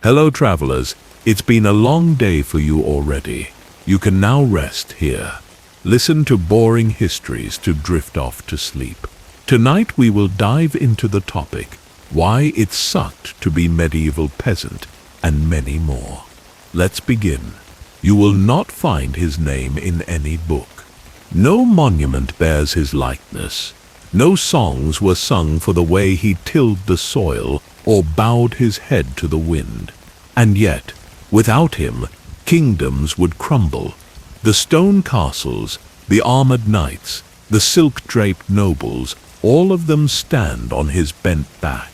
Hello travelers, it's been a long day for you already. You can now rest here. Listen to boring histories to drift off to sleep. Tonight we will dive into the topic, why it sucked to be medieval peasant, and many more. Let's begin. You will not find his name in any book. No monument bears his likeness. No songs were sung for the way he tilled the soil or bowed his head to the wind. And yet, without him, kingdoms would crumble. The stone castles, the armored knights, the silk-draped nobles, all of them stand on his bent back.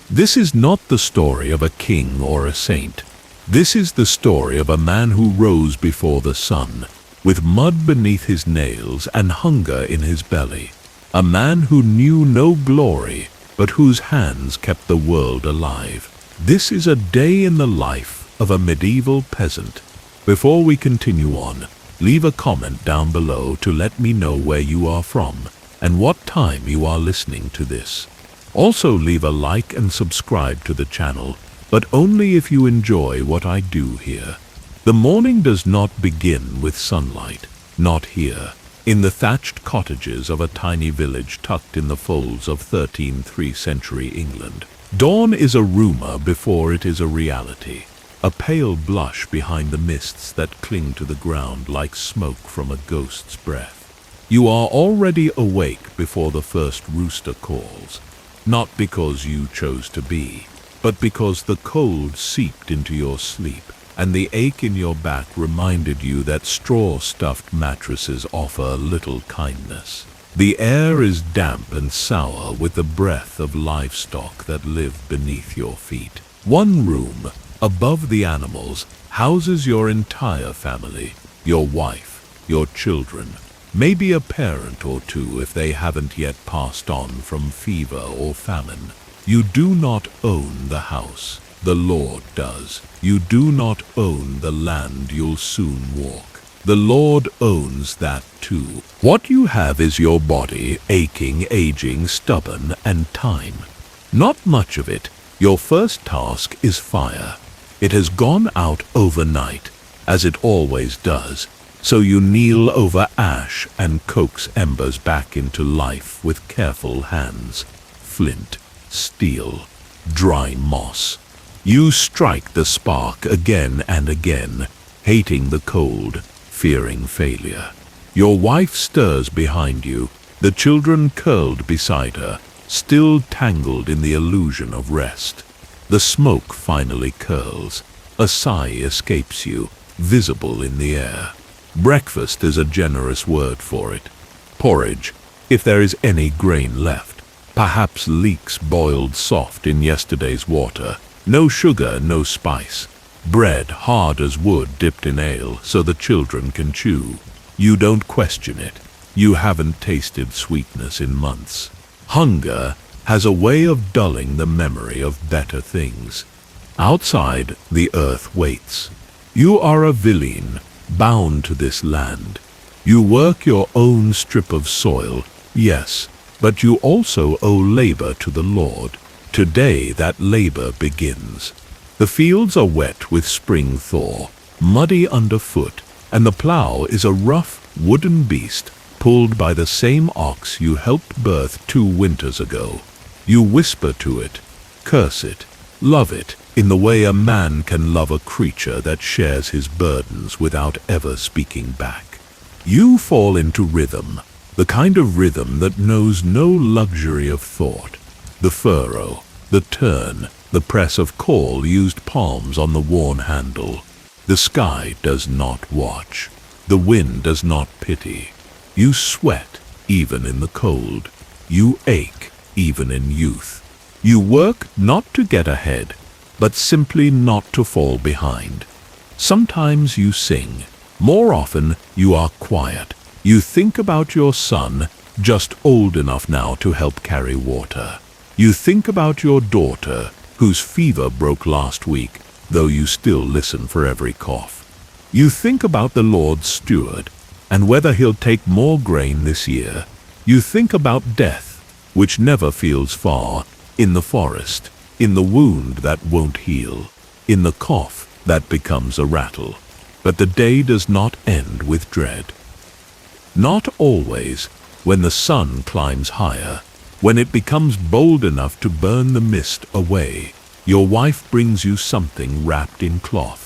This is not the story of a king or a saint. This is the story of a man who rose before the sun, with mud beneath his nails and hunger in his belly. A man who knew no glory, but whose hands kept the world alive. This is a day in the life of a medieval peasant. Before we continue on, leave a comment down below to let me know where you are from and what time you are listening to this. Also leave a like and subscribe to the channel, but only if you enjoy what I do here. The morning does not begin with sunlight, not here, in the thatched cottages of a tiny village tucked in the folds of 13th century England. Dawn is a rumor before it is a reality, a pale blush behind the mists that cling to the ground like smoke from a ghost's breath. You are already awake before the first rooster calls, not because you chose to be, but because the cold seeped into your sleep, and the ache in your back reminded you that straw-stuffed mattresses offer little kindness. The air is damp and sour with the breath of livestock that live beneath your feet. One room, above the animals, houses your entire family, your wife, your children, maybe a parent or two if they haven't yet passed on from fever or famine. You do not own the house. The Lord does. You do not own the land you'll soon walk. The Lord owns that too. What you have is your body, aching, aging, stubborn, and time. Not much of it. Your first task is fire. It has gone out overnight, as it always does, so you kneel over ash and coax embers back into life with careful hands. Flint, steel, dry moss. You strike the spark again and again, hating the cold, fearing failure. Your wife stirs behind you, the children curled beside her, still tangled in the illusion of rest. The smoke finally curls. A sigh escapes you, visible in the air. Breakfast is a generous word for it. Porridge, if there is any grain left. Perhaps leeks boiled soft in yesterday's water. No sugar, no spice. Bread hard as wood dipped in ale so the children can chew. You don't question it. You haven't tasted sweetness in months. Hunger has a way of dulling the memory of better things. Outside, the earth waits. You are a villein, bound to this land. You work your own strip of soil, yes, but you also owe labor to the Lord. Today that labor begins. The fields are wet with spring thaw, muddy underfoot, and the plow is a rough, wooden beast pulled by the same ox you helped birth 2 winters ago. You whisper to it, curse it, love it, in the way a man can love a creature that shares his burdens without ever speaking back. You fall into rhythm, the kind of rhythm that knows no luxury of thought. The furrow, the turn, the press of call used palms on the worn handle. The sky does not watch. The wind does not pity. You sweat, even in the cold. You ache, even in youth. You work not to get ahead, but simply not to fall behind. Sometimes you sing. More often, you are quiet. You think about your son, just old enough now to help carry water. You think about your daughter, whose fever broke last week, though you still listen for every cough. You think about the Lord's steward, and whether he'll take more grain this year. You think about death, which never feels far, in the forest, in the wound that won't heal. In the cough, that becomes a rattle. But the day does not end with dread. Not always. When the sun climbs higher, when it becomes bold enough to burn the mist away, your wife brings you something wrapped in cloth.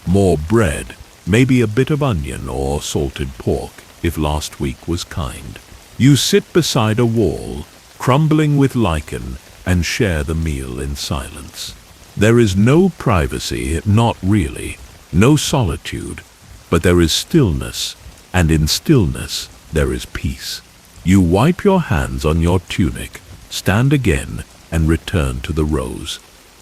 More bread, maybe a bit of onion or salted pork, if last week was kind. You sit beside a wall, crumbling with lichen, and share the meal in silence. There is no privacy, not really, no solitude, but there is stillness, and in stillness there is peace. You wipe your hands on your tunic, stand again, and return to the rows.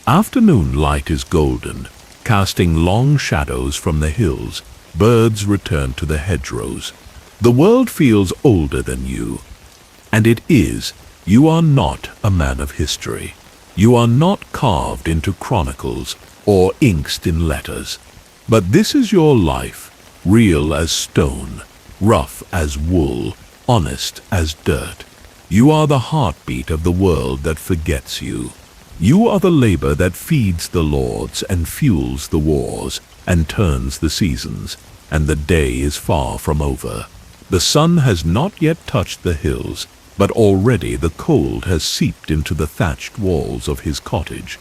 Afternoon light is golden, casting long shadows from the hills. Birds return to the hedgerows. The world feels older than you. And it is. You are not a man of history. You are not carved into chronicles or inked in letters. But this is your life, real as stone, rough as wool, honest as dirt. You are the heartbeat of the world that forgets you. You are the labor that feeds the lords and fuels the wars and turns the seasons, and the day is far from over. The sun has not yet touched the hills, but already the cold has seeped into the thatched walls of his cottage.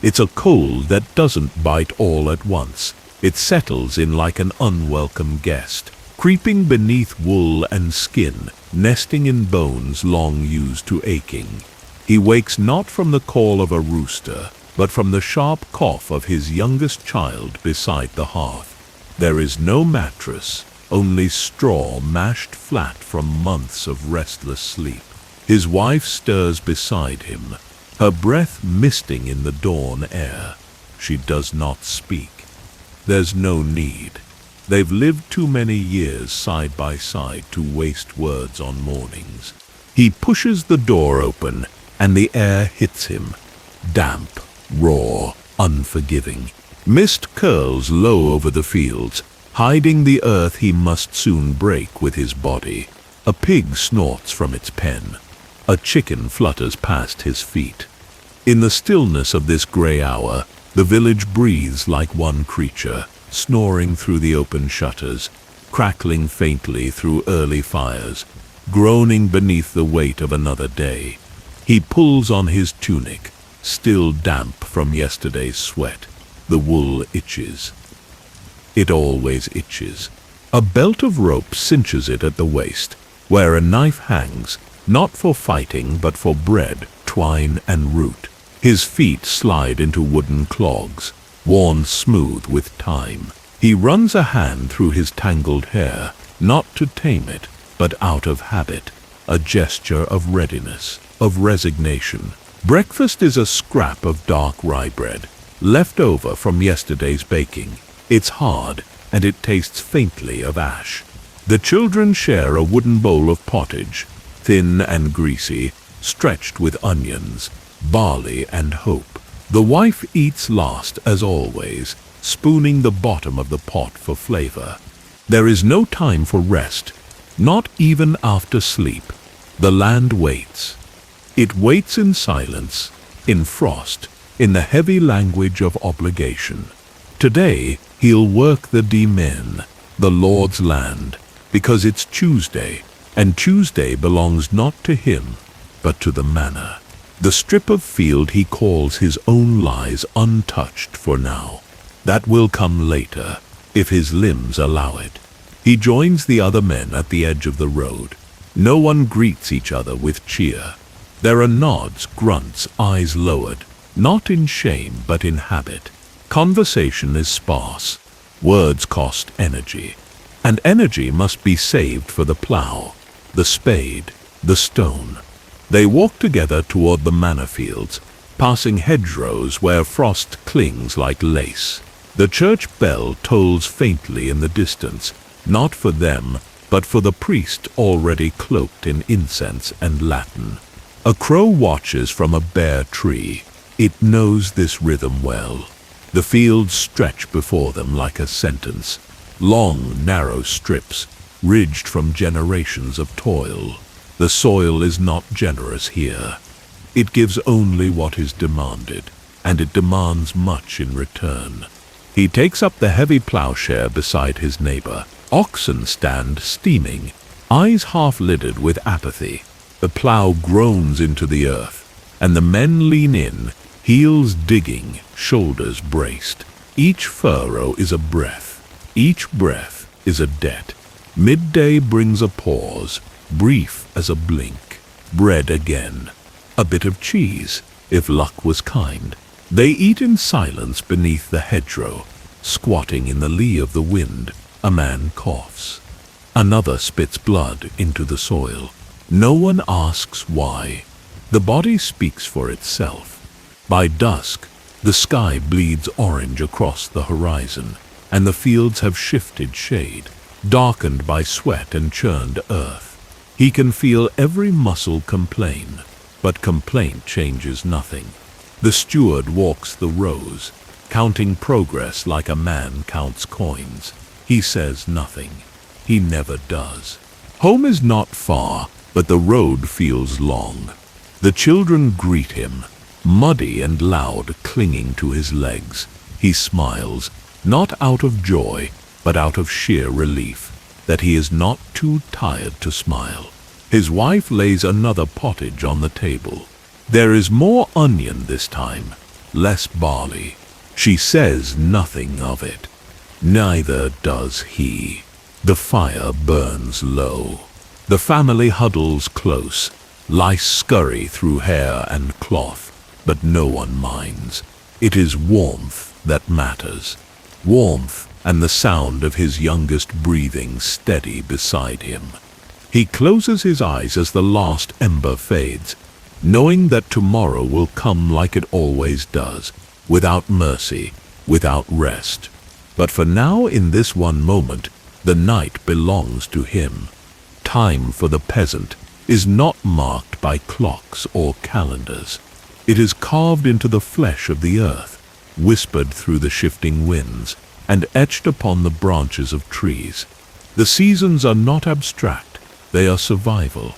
It's a cold that doesn't bite all at once. It settles in like an unwelcome guest, creeping beneath wool and skin, nesting in bones long used to aching. He wakes not from the call of a rooster, but from the sharp cough of his youngest child beside the hearth. There is no mattress, only straw mashed flat from months of restless sleep. His wife stirs beside him, her breath misting in the dawn air. She does not speak. There's no need. They've lived too many years side by side to waste words on mornings. He pushes the door open, and the air hits him. Damp, raw, unforgiving. Mist curls low over the fields, hiding the earth he must soon break with his body. A pig snorts from its pen. A chicken flutters past his feet. In the stillness of this gray hour, the village breathes like one creature, snoring through the open shutters, crackling faintly through early fires, groaning beneath the weight of another day. He pulls on his tunic, still damp from yesterday's sweat. The wool itches. It always itches. A belt of rope cinches it at the waist, where a knife hangs, not for fighting but for bread, twine, and root. His feet slide into wooden clogs, worn smooth with time. He runs a hand through his tangled hair, not to tame it, but out of habit, a gesture of readiness, of resignation. Breakfast is a scrap of dark rye bread, left over from yesterday's baking. It's hard, and it tastes faintly of ash. The children share a wooden bowl of pottage, thin and greasy, stretched with onions, barley, and hope. The wife eats last, as always, spooning the bottom of the pot for flavor. There is no time for rest, not even after sleep. The land waits. It waits in silence, in frost, in the heavy language of obligation. Today, he'll work the demesne, the Lord's land, because it's Tuesday, and Tuesday belongs not to him, but to the manor. The strip of field he calls his own lies untouched for now. That will come later, if his limbs allow it. He joins the other men at the edge of the road. No one greets each other with cheer. There are nods, grunts, eyes lowered, not in shame but in habit. Conversation is sparse. Words cost energy. And energy must be saved for the plough, the spade, the stone. They walk together toward the manor fields, passing hedgerows where frost clings like lace. The church bell tolls faintly in the distance, not for them, but for the priest already cloaked in incense and Latin. A crow watches from a bare tree. It knows this rhythm well. The fields stretch before them like a sentence, long, narrow strips, ridged from generations of toil. The soil is not generous here. It gives only what is demanded. and it demands much in return. He takes up the heavy plowshare beside his neighbor. Oxen stand steaming, eyes half-lidded with apathy. The plow groans into the earth, and the men lean in, heels digging, shoulders braced. Each furrow is a breath. Each breath is a debt. Midday brings a pause, brief as a blink. Bread again. A bit of cheese, if luck was kind. They eat in silence beneath the hedgerow. Squatting in the lee of the wind, a man coughs. Another spits blood into the soil. No one asks why. The body speaks for itself. By dusk, the sky bleeds orange across the horizon, and the fields have shifted shade, darkened by sweat and churned earth. He can feel every muscle complain, but complaint changes nothing. The steward walks the rows, counting progress like a man counts coins. He says nothing. He never does. Home is not far, but the road feels long. The children greet him, muddy and loud, clinging to his legs. He smiles, not out of joy, but out of sheer relief that he is not too tired to smile. His wife lays another pottage on the table. There is more onion this time, less barley. She says nothing of it. Neither does he. The fire burns low. The family huddles close. Lice scurry through hair and cloth, but no one minds. It is warmth that matters. Warmth and the sound of his youngest breathing steady beside him. He closes his eyes as the last ember fades, knowing that tomorrow will come like it always does, without mercy, without rest. But for now, in this one moment, the night belongs to him. Time for the peasant is not marked by clocks or calendars. It is carved into the flesh of the earth, whispered through the shifting winds, and etched upon the branches of trees. The seasons are not abstract, they are survival.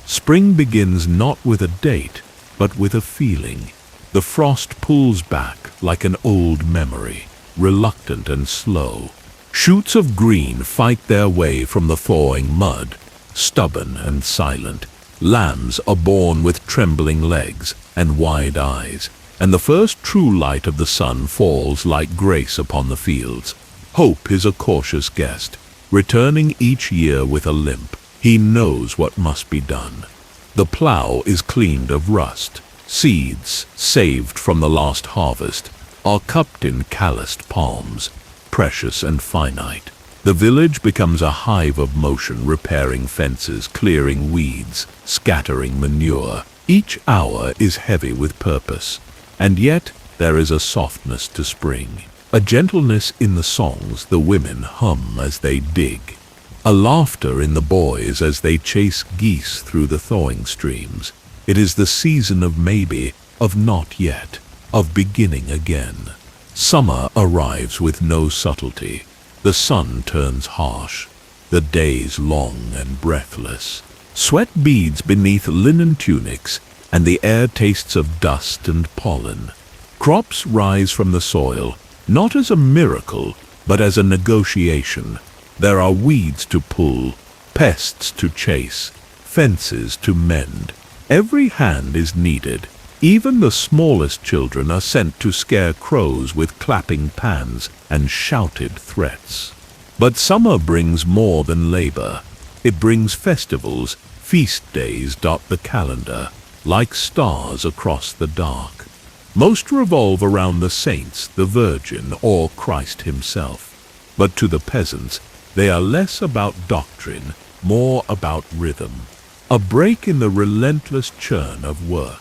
Spring begins not with a date, but with a feeling. The frost pulls back like an old memory, reluctant and slow. Shoots of green fight their way from the thawing mud, stubborn and silent. Lambs are born with trembling legs and wide eyes, and the first true light of the sun falls like grace upon the fields. Hope is a cautious guest, returning each year with a limp. He knows what must be done. The plow is cleaned of rust. Seeds, saved from the last harvest, are cupped in calloused palms, precious and finite. The village becomes a hive of motion, repairing fences, clearing weeds, scattering manure. Each hour is heavy with purpose, and yet there is a softness to spring, a gentleness in the songs the women hum as they dig, a laughter in the boys as they chase geese through the thawing streams. It is the season of maybe, of not yet, of beginning again. Summer arrives with no subtlety. The sun turns harsh, the days long and breathless. Sweat beads beneath linen tunics, and the air tastes of dust and pollen. Crops rise from the soil, not as a miracle, but as a negotiation. There are weeds to pull, pests to chase, fences to mend. Every hand is needed. Even the smallest children are sent to scare crows with clapping pans and shouted threats. But summer brings more than labor. It brings festivals. Feast days dot the calendar, like stars across the dark. Most revolve around the saints, the Virgin, or Christ himself. But to the peasants, they are less about doctrine, more about rhythm. A break in the relentless churn of work.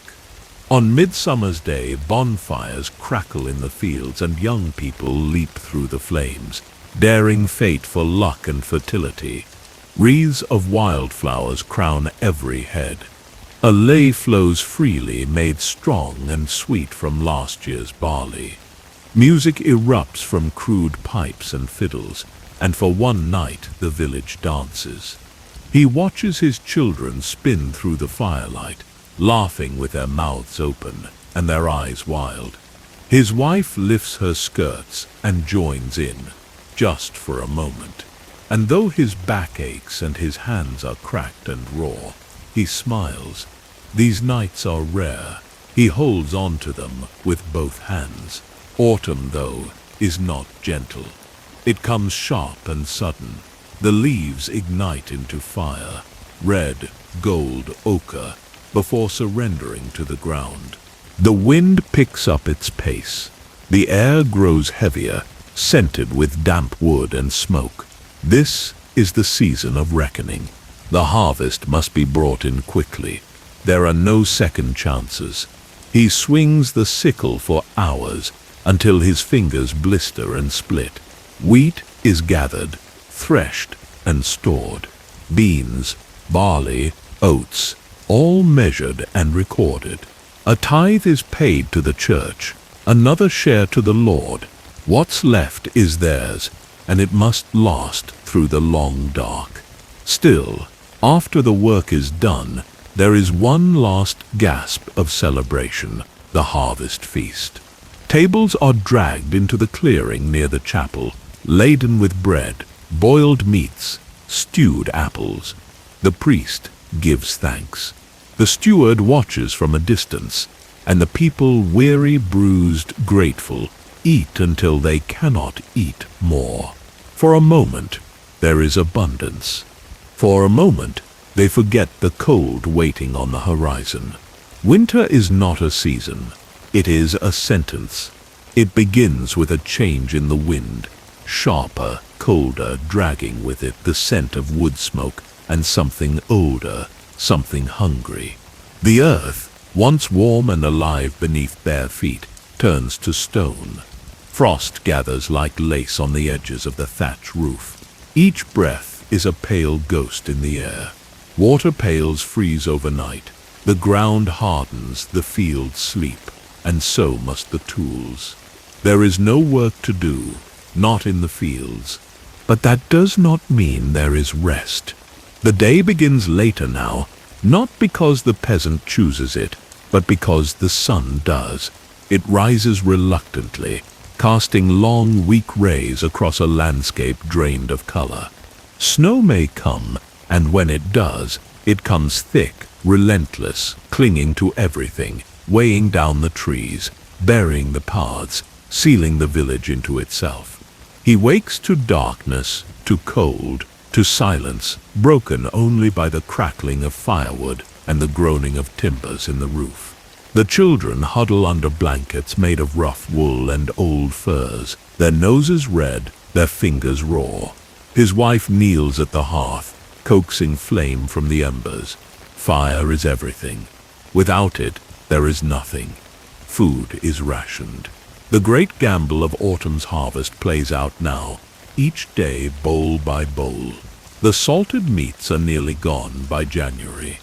On Midsummer's Day, bonfires crackle in the fields and young people leap through the flames, daring fate for luck and fertility. Wreaths of wildflowers crown every head. A lay flows freely, made strong and sweet from last year's barley. Music erupts from crude pipes and fiddles, and for one night the village dances. He watches his children spin through the firelight, laughing with their mouths open and their eyes wild. His wife lifts her skirts and joins in, just for a moment. And though his back aches and his hands are cracked and raw, he smiles. These nights are rare. He holds on to them with both hands. Autumn, though, is not gentle. It comes sharp and sudden. The leaves ignite into fire, red, gold, ochre, before surrendering to the ground. The wind picks up its pace. The air grows heavier, scented with damp wood and smoke. This is the season of reckoning. The harvest must be brought in quickly. There are no second chances. He swings the sickle for hours until his fingers blister and split. Wheat is gathered, threshed, and stored. Beans, barley, oats, all measured and recorded. A tithe is paid to the church, another share to the Lord. What's left is theirs, and it must last through the long dark. Still, after the work is done, there is one last gasp of celebration, the harvest feast. Tables are dragged into the clearing near the chapel, laden with bread, boiled meats, stewed apples. The priest gives thanks. The steward watches from a distance, and the people, weary, bruised, grateful, eat until they cannot eat more. For a moment, there is abundance. For a moment, they forget the cold waiting on the horizon. Winter is not a season. It is a sentence. It begins with a change in the wind, sharper, colder, dragging with it the scent of wood smoke and something older, something hungry. The earth, once warm and alive beneath bare feet, turns to stone. Frost gathers like lace on the edges of the thatch roof. Each breath is a pale ghost in the air. Water pails freeze overnight. The ground hardens, the fields sleep, and so must the tools. There is no work to do, not in the fields. But that does not mean there is rest. The day begins later now, not because the peasant chooses it, but because the sun does. It rises reluctantly, casting long, weak rays across a landscape drained of color. Snow may come, and when it does, it comes thick, relentless, clinging to everything, weighing down the trees, burying the paths, sealing the village into itself. He wakes to darkness, to cold, to silence, broken only by the crackling of firewood and the groaning of timbers in the roof. The children huddle under blankets made of rough wool and old furs, their noses red, their fingers raw. His wife kneels at the hearth, coaxing flame from the embers. Fire is everything. Without it, there is nothing. Food is rationed. The great gamble of autumn's harvest plays out now, each day bowl by bowl. The salted meats are nearly gone by January.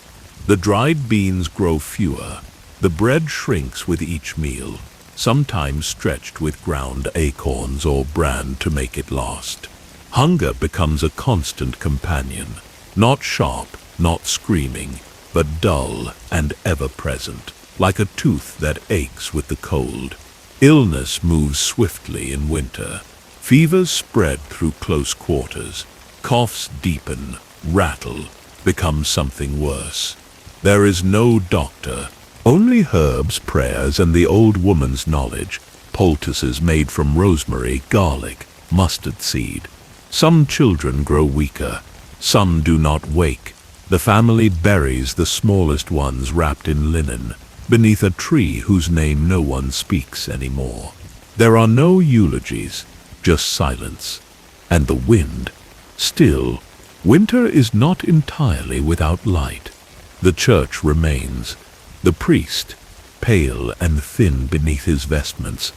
The dried beans grow fewer. The bread shrinks with each meal, sometimes stretched with ground acorns or bran to make it last. Hunger becomes a constant companion, not sharp, not screaming, but dull and ever-present, like a tooth that aches with the cold. Illness moves swiftly in winter. Fevers spread through close quarters. Coughs deepen, rattle, become something worse. There is no doctor, only herbs, prayers, and the old woman's knowledge, poultices made from rosemary, garlic, mustard seed. Some children grow weaker, some do not wake. The family buries the smallest ones wrapped in linen, beneath a tree whose name no one speaks anymore. There are no eulogies, just silence. And the wind. Still, winter is not entirely without light. The church remains. The priest, pale and thin beneath his vestments,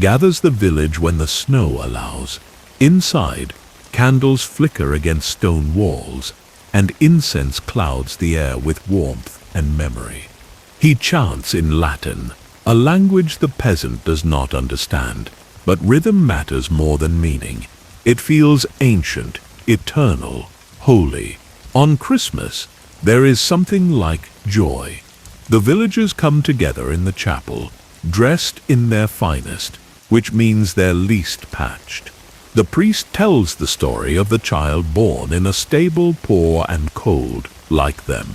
gathers the village when the snow allows. Inside, candles flicker against stone walls, and incense clouds the air with warmth and memory. He chants in Latin, a language the peasant does not understand, but rhythm matters more than meaning. It feels ancient, eternal, holy. On Christmas, there is something like joy. The villagers come together in the chapel, dressed in their finest, which means they're least patched. The priest tells the story of the child born in a stable poor and cold, like them.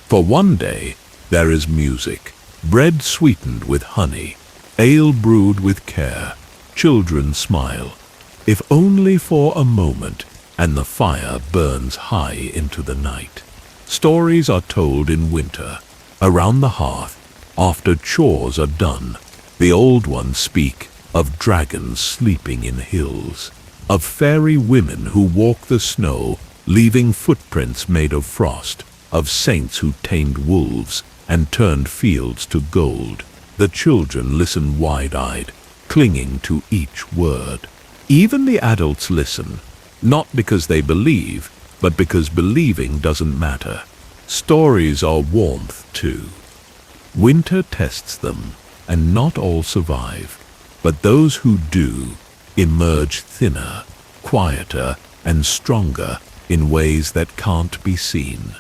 For one day there is music, bread sweetened with honey, ale brewed with care. Children smile, if only for a moment, and the fire burns high into the night. Stories are told in winter, around the hearth, after chores are done. The old ones speak of dragons sleeping in hills, of fairy women who walk the snow, leaving footprints made of frost, of saints who tamed wolves and turned fields to gold. The children listen wide-eyed, clinging to each word. Even the adults listen, not because they believe, but because believing doesn't matter. Stories are warmth too. Winter tests them, and not all survive, but those who do emerge thinner, quieter, and stronger in ways that can't be seen.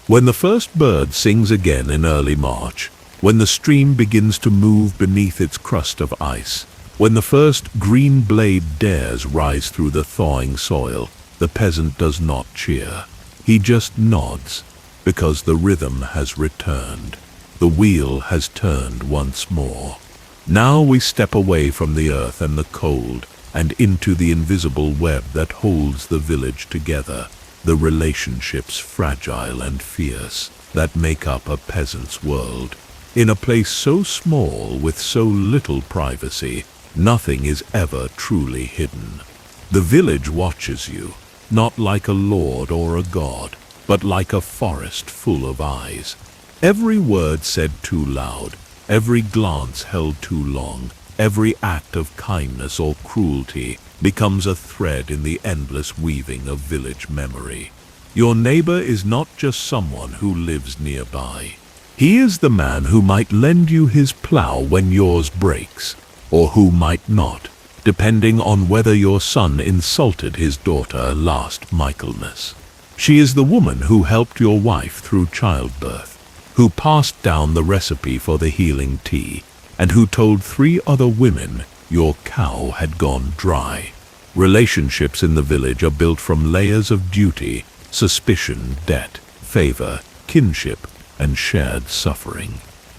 When the first bird sings again in early March, when the stream begins to move beneath its crust of ice, when the first green blade dares rise through the thawing soil, the peasant does not cheer. He just nods, because the rhythm has returned. The wheel has turned once more. Now we step away from the earth and the cold, and into the invisible web that holds the village together, the relationships fragile and fierce that make up a peasant's world. In a place so small with so little privacy, nothing is ever truly hidden. The village watches you, not like a lord or a god, but like a forest full of eyes. Every word said too loud, every glance held too long, every act of kindness or cruelty becomes a thread in the endless weaving of village memory. Your neighbor is not just someone who lives nearby. He is the man who might lend you his plow when yours breaks, or who might not, depending on whether your son insulted his daughter last Michaelmas. She is the woman who helped your wife through childbirth, who passed down the recipe for the healing tea, and who told 3 other women your cow had gone dry. Relationships in the village are built from layers of duty, suspicion, debt, favor, kinship, and shared suffering.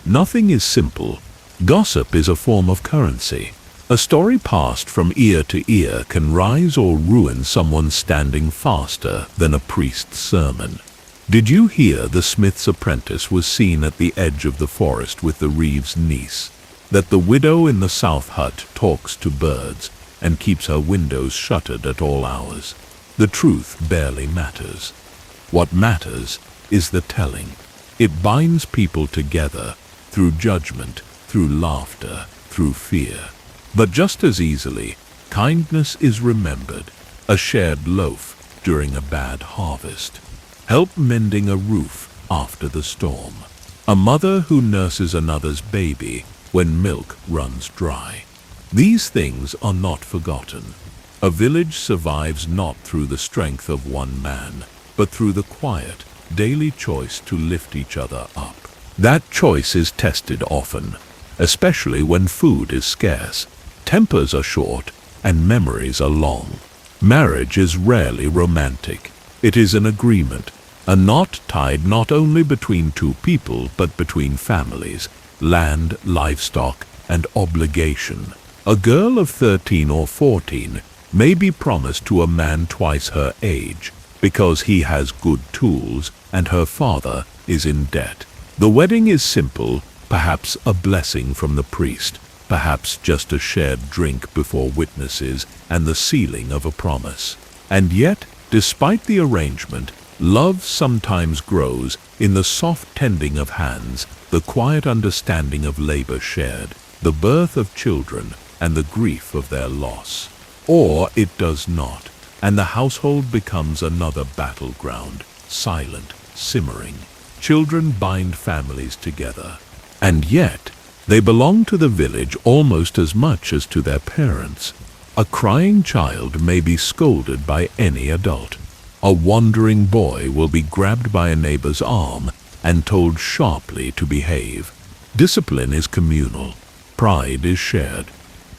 Nothing is simple. Gossip is a form of currency. A story passed from ear to ear can rise or ruin someone standing faster than a priest's sermon. Did you hear the smith's apprentice was seen at the edge of the forest with the reeve's niece? That the widow in the south hut talks to birds and keeps her windows shuttered at all hours? The truth barely matters. What matters is the telling. It binds people together through judgment, through laughter, through fear. But just as easily, kindness is remembered, a shared loaf during a bad harvest, help mending a roof after the storm, a mother who nurses another's baby when milk runs dry. These things are not forgotten. A village survives not through the strength of one man, but through the quiet, daily choice to lift each other up. That choice is tested often, especially when food is scarce, tempers are short, and memories are long. Marriage is rarely romantic. It is an agreement, a knot tied not only between 2 people, but between families, land, livestock, and obligation. A girl of 13 or 14 may be promised to a man twice her age, because he has good tools and her father is in debt. The wedding is simple, perhaps a blessing from the priest, perhaps just a shared drink before witnesses and the sealing of a promise. And yet, despite the arrangement, love sometimes grows in the soft tending of hands, the quiet understanding of labor shared, the birth of children, and the grief of their loss. Or it does not, and the household becomes another battleground, silent, simmering. Children bind families together, and yet they belong to the village almost as much as to their parents. A crying child may be scolded by any adult. A wandering boy will be grabbed by a neighbor's arm and told sharply to behave. Discipline is communal. Pride is shared.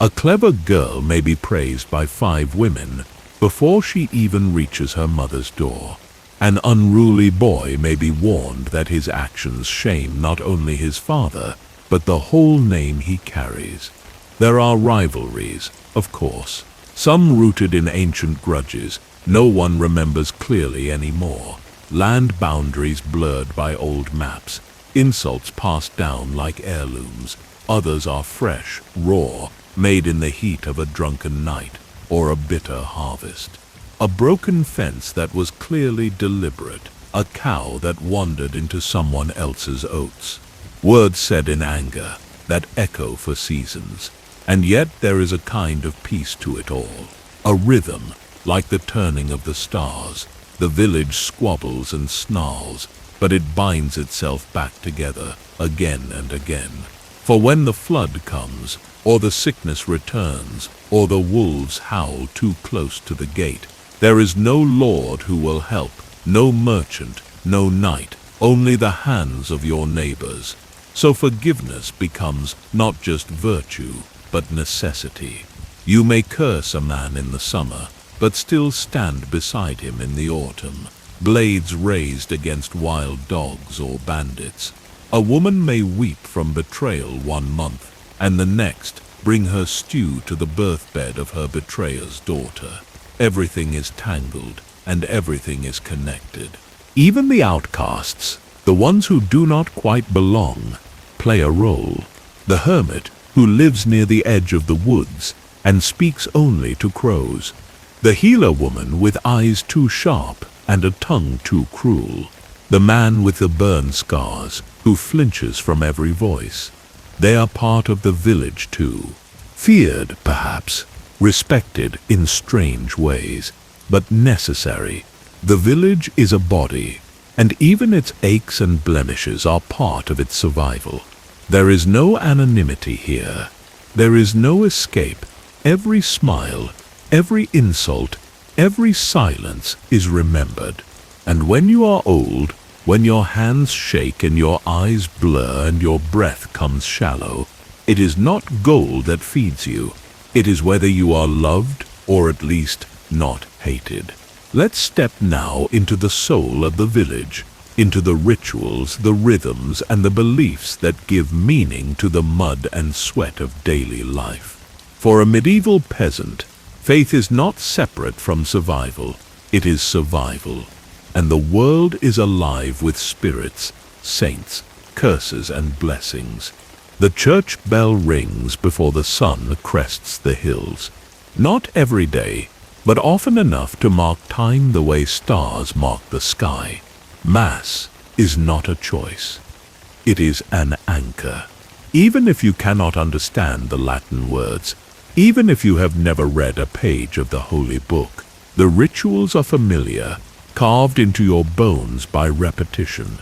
A clever girl may be praised by 5 women before she even reaches her mother's door. An unruly boy may be warned that his actions shame not only his father, but the whole name he carries. There are rivalries, of course, some rooted in ancient grudges no one remembers clearly anymore. Land boundaries blurred by old maps, insults passed down like heirlooms. Others are fresh, raw, made in the heat of a drunken night or a bitter harvest. A broken fence that was clearly deliberate, a cow that wandered into someone else's oats. Words said in anger that echo for seasons, and yet there is a kind of peace to it all. A rhythm, like the turning of the stars. The village squabbles and snarls, but it binds itself back together again and again. For when the flood comes, or the sickness returns, or the wolves howl too close to the gate, there is no lord who will help, no merchant, no knight, only the hands of your neighbors. So forgiveness becomes not just virtue, but necessity. You may curse a man in the summer, but still stand beside him in the autumn, blades raised against wild dogs or bandits. A woman may weep from betrayal 1 month, and the next bring her stew to the birthbed of her betrayer's daughter. Everything is tangled, and everything is connected. Even the outcasts, the ones who do not quite belong, play a role. The hermit, who lives near the edge of the woods and speaks only to crows. The healer woman with eyes too sharp and a tongue too cruel. The man with the burn scars, who flinches from every voice. They are part of the village too. Feared, perhaps, respected in strange ways, but necessary. The village is a body, and even its aches and blemishes are part of its survival. There is no anonymity here. There is no escape. Every smile, every insult, every silence is remembered. And when you are old, when your hands shake and your eyes blur and your breath comes shallow, it is not gold that feeds you. It is whether you are loved or at least not hated. Let's step now into the soul of the village, into the rituals, the rhythms, and the beliefs that give meaning to the mud and sweat of daily life. For a medieval peasant, faith is not separate from survival, it is survival. And the world is alive with spirits, saints, curses, and blessings. The church bell rings before the sun crests the hills. Not every day, but often enough to mark time the way stars mark the sky. Mass is not a choice. It is an anchor. Even if you cannot understand the Latin words, even if you have never read a page of the Holy Book, the rituals are familiar, carved into your bones by repetition.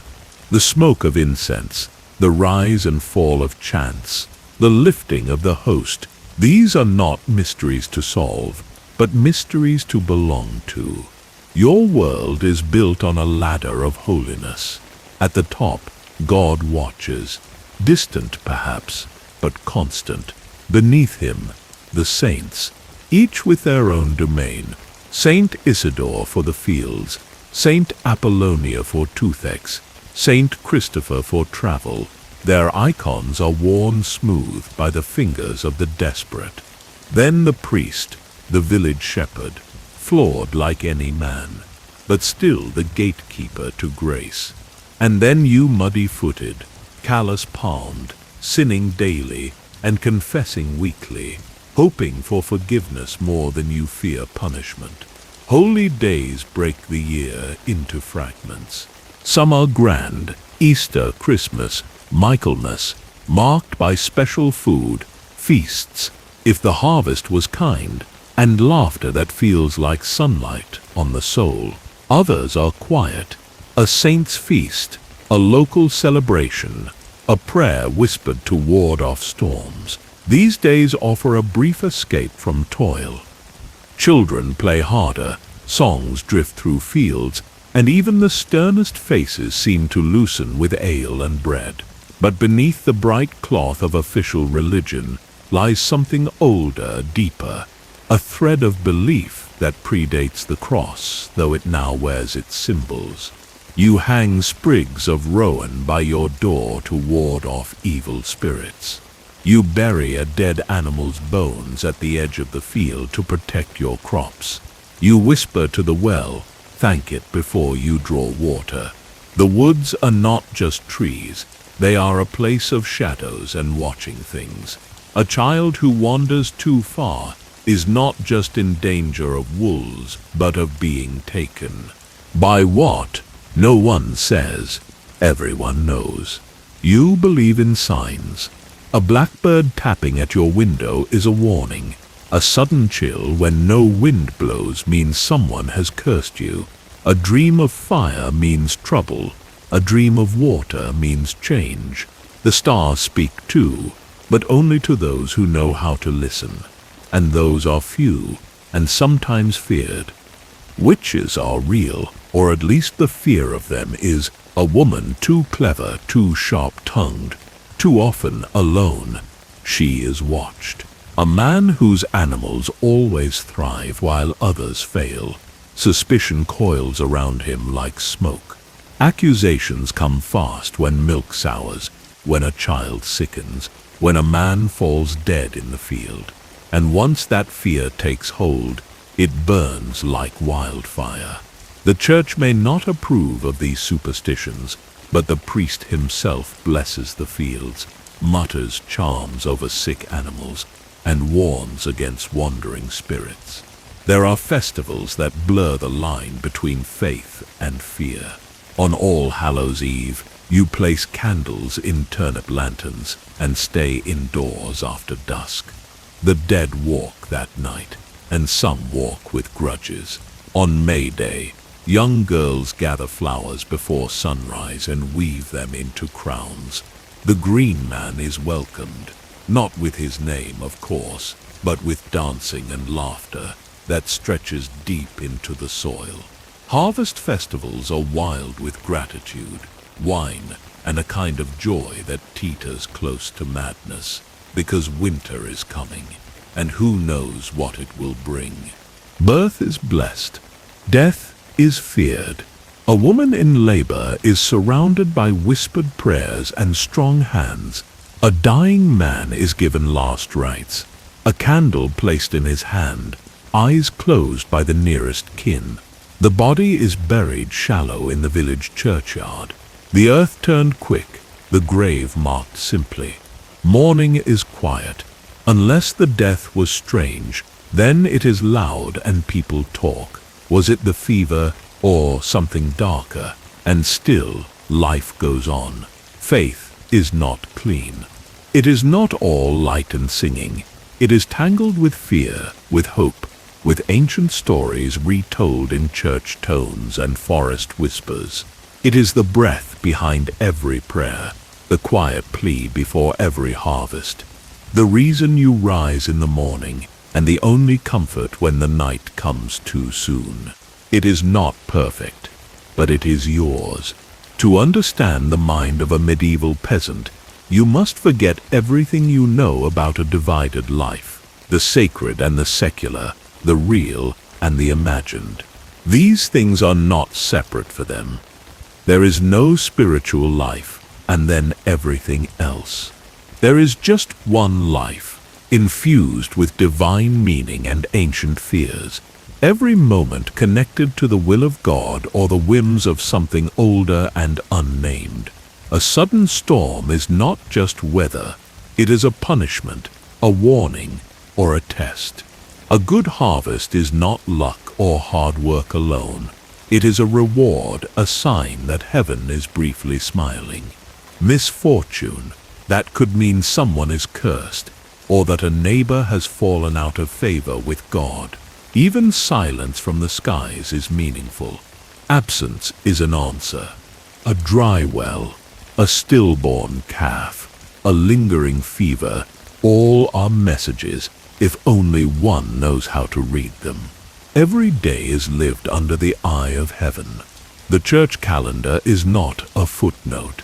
The smoke of incense, the rise and fall of chants, the lifting of the host, these are not mysteries to solve, but mysteries to belong to. Your world is built on a ladder of holiness. At the top, God watches, distant perhaps, but constant. Beneath him, the saints, each with their own domain. Saint Isidore for the fields, Saint Apollonia for toothaches, Saint Christopher for travel. Their icons are worn smooth by the fingers of the desperate. Then the priest, the village shepherd, flawed like any man, but still the gatekeeper to grace. And then you muddy-footed, callous-palmed, sinning daily and confessing weekly, hoping for forgiveness more than you fear punishment. Holy days break the year into fragments. Some are grand, Easter, Christmas, Michaelmas, marked by special food, feasts, if the harvest was kind, and laughter that feels like sunlight on the soul. Others are quiet, a saint's feast, a local celebration, a prayer whispered to ward off storms. These days offer a brief escape from toil. Children play harder, songs drift through fields, and even the sternest faces seem to loosen with ale and bread. But beneath the bright cloth of official religion lies something older, deeper, a thread of belief that predates the cross, though it now wears its symbols. You hang sprigs of rowan by your door to ward off evil spirits. You bury a dead animal's bones at the edge of the field to protect your crops. You whisper to the well, thank it before you draw water. The woods are not just trees, they are a place of shadows and watching things. A child who wanders too far is not just in danger of wolves, but of being taken. By what? No one says. Everyone knows. You believe in signs. A blackbird tapping at your window is a warning. A sudden chill when no wind blows means someone has cursed you. A dream of fire means trouble. A dream of water means change. The stars speak too, but only to those who know how to listen. And those are few, and sometimes feared. Witches are real, or at least the fear of them is a woman too clever, too sharp-tongued, too often alone. She is watched. A man whose animals always thrive while others fail. Suspicion coils around him like smoke. Accusations come fast when milk sours, when a child sickens, when a man falls dead in the field. And once that fear takes hold, it burns like wildfire. The church may not approve of these superstitions, but the priest himself blesses the fields, mutters charms over sick animals, and warns against wandering spirits. There are festivals that blur the line between faith and fear. On All Hallows' Eve, you place candles in turnip lanterns and stay indoors after dusk. The dead walk that night, and some walk with grudges. On May Day, young girls gather flowers before sunrise and weave them into crowns. The Green Man is welcomed, not with his name, of course, but with dancing and laughter that stretches deep into the soil. Harvest festivals are wild with gratitude, wine, and a kind of joy that teeters close to madness, because winter is coming, and who knows what it will bring. Birth is blessed. Death is feared. A woman in labor is surrounded by whispered prayers and strong hands. A dying man is given last rites. A candle placed in his hand, eyes closed by the nearest kin. The body is buried shallow in the village churchyard. The earth turned quick, the grave marked simply. Mourning is quiet. Unless the death was strange, then it is loud and people talk. Was it the fever or something darker? And still, life goes on. Faith is not clean. It is not all light and singing. It is tangled with fear, with hope, with ancient stories retold in church tones and forest whispers. It is the breath behind every prayer, the quiet plea before every harvest, the reason you rise in the morning, and the only comfort when the night comes too soon. It is not perfect, but it is yours. To understand the mind of a medieval peasant, you must forget everything you know about a divided life, the sacred and the secular, the real and the imagined. These things are not separate for them. There is no spiritual life, and then everything else. There is just one life, infused with divine meaning and ancient fears, every moment connected to the will of God or the whims of something older and unnamed. A sudden storm is not just weather, it is a punishment, a warning, or a test. A good harvest is not luck or hard work alone. It is a reward, a sign that heaven is briefly smiling. Misfortune, that could mean someone is cursed, or that a neighbor has fallen out of favor with God. Even silence from the skies is meaningful. Absence is an answer. A dry well, a stillborn calf, a lingering fever, all are messages, if only one knows how to read them. Every day is lived under the eye of heaven. The church calendar is not a footnote.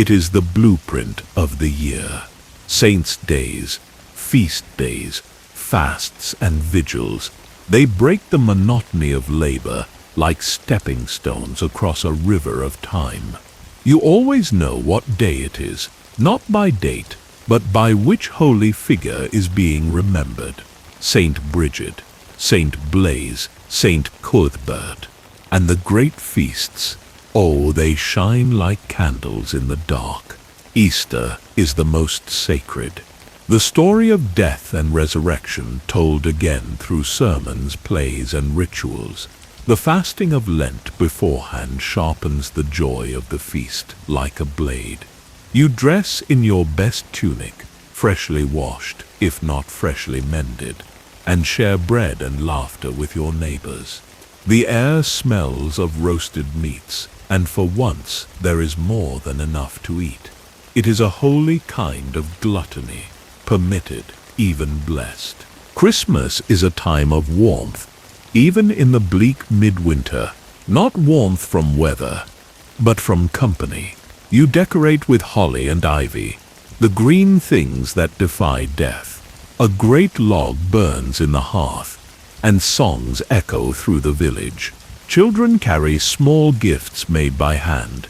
It is the blueprint of the year. Saints' days, feast days, fasts and vigils, they break the monotony of labor like stepping stones across a river of time. You always know what day it is, not by date, but by which holy figure is being remembered. Saint Bridget, Saint Blaise, Saint Cuthbert, and the great feasts. Oh, they shine like candles in the dark. Easter is the most sacred. The story of death and resurrection told again through sermons, plays, and rituals. The fasting of Lent beforehand sharpens the joy of the feast like a blade. You dress in your best tunic, freshly washed, if not freshly mended, and share bread and laughter with your neighbors. The air smells of roasted meats, and for once there is more than enough to eat. It is a holy kind of gluttony, permitted, even blessed. Christmas is a time of warmth, even in the bleak midwinter, not warmth from weather, but from company. You decorate with holly and ivy, the green things that defy death. A great log burns in the hearth, and songs echo through the village. Children carry small gifts made by hand.